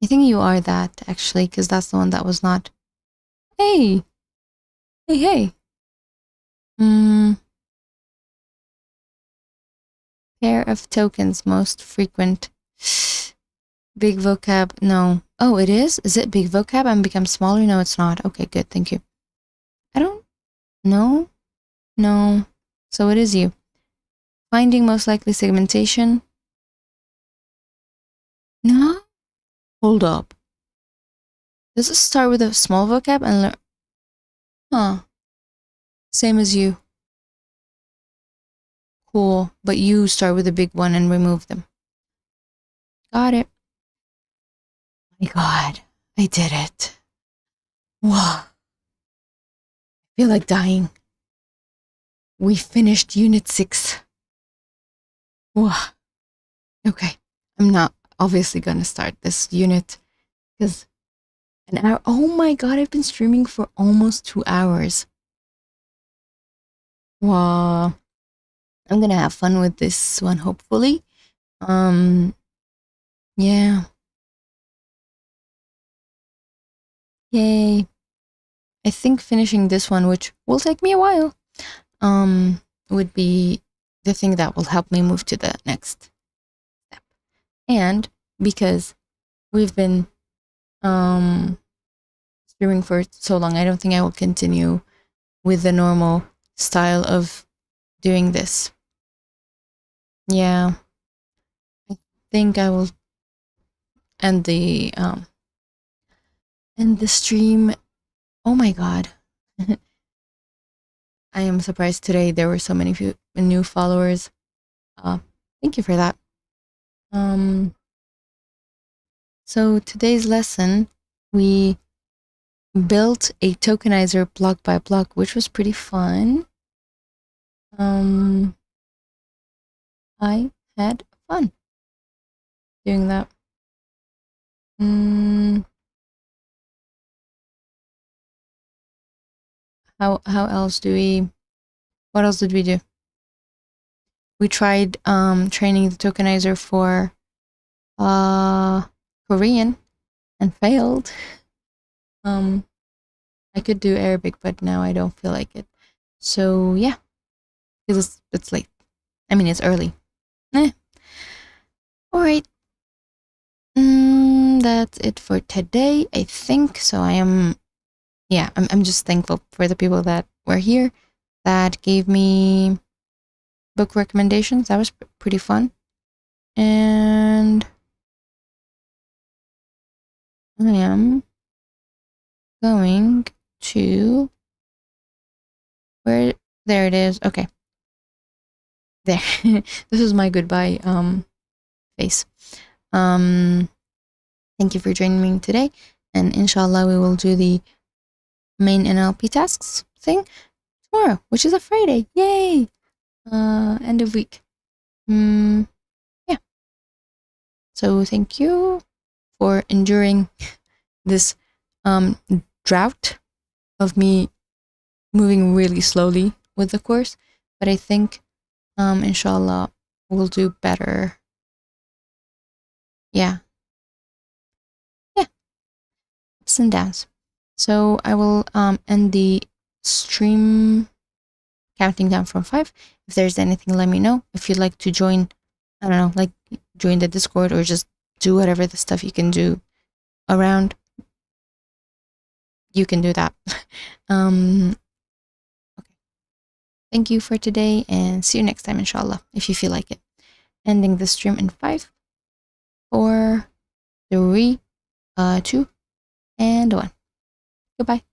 I think you are that, actually, because that's the one that was not. Hey. Hey. Pair of tokens, most frequent. Big vocab, no. Oh, it is? Is it big vocab and become smaller? No, it's not. Okay, good, thank you. I don't know. No. So it is you. Finding most likely segmentation. No? Hold up. Does it start with a small vocab and learn? Huh. Same as you. Cool. But you start with a big one and remove them. Got it. Oh my God. I did it. Wow. I feel like dying. We finished Unit 6. Wow. Okay. I'm not obviously gonna start this unit because an hour. Oh my God, I've been streaming for almost 2 hours. Wow. I'm gonna have fun with this one, hopefully. Yeah. Yay. I think finishing this one, which will take me a while, would be the thing that will help me move to the next step. And because we've been streaming for so long, I don't think I will continue with the normal style of doing this. Yeah. I think I will end the stream. Oh my God. I am surprised today there were so many new followers. Thank you for that. So today's lesson, we built a tokenizer block by block, which was pretty fun. I had fun doing that. How else do we? What else did we do? We tried training the tokenizer for Korean and failed. I could do Arabic, but now I don't feel like it. So yeah, it's late. I mean, it's early. All right. That's it for today, I think. So I'm just thankful for the people that were here that gave me book recommendations. That was pretty fun. And I am going to there it is. Okay. There. This is my goodbye face. Thank you for joining me today, and inshallah we will do the main NLP tasks thing tomorrow, which is a Friday. Yay! End of week. Yeah. So thank you for enduring this drought of me moving really slowly with the course, but I think inshallah we'll do better. Yeah, ups and downs. So I will end the stream counting down from 5. If there's anything, let me know. If you'd like to join, I don't know, like join the Discord or just do whatever the stuff you can do around, you can do that. Okay. Thank you for today and see you next time, inshallah, if you feel like it. Ending the stream in 5, 4, 3, 2, and 1. Goodbye.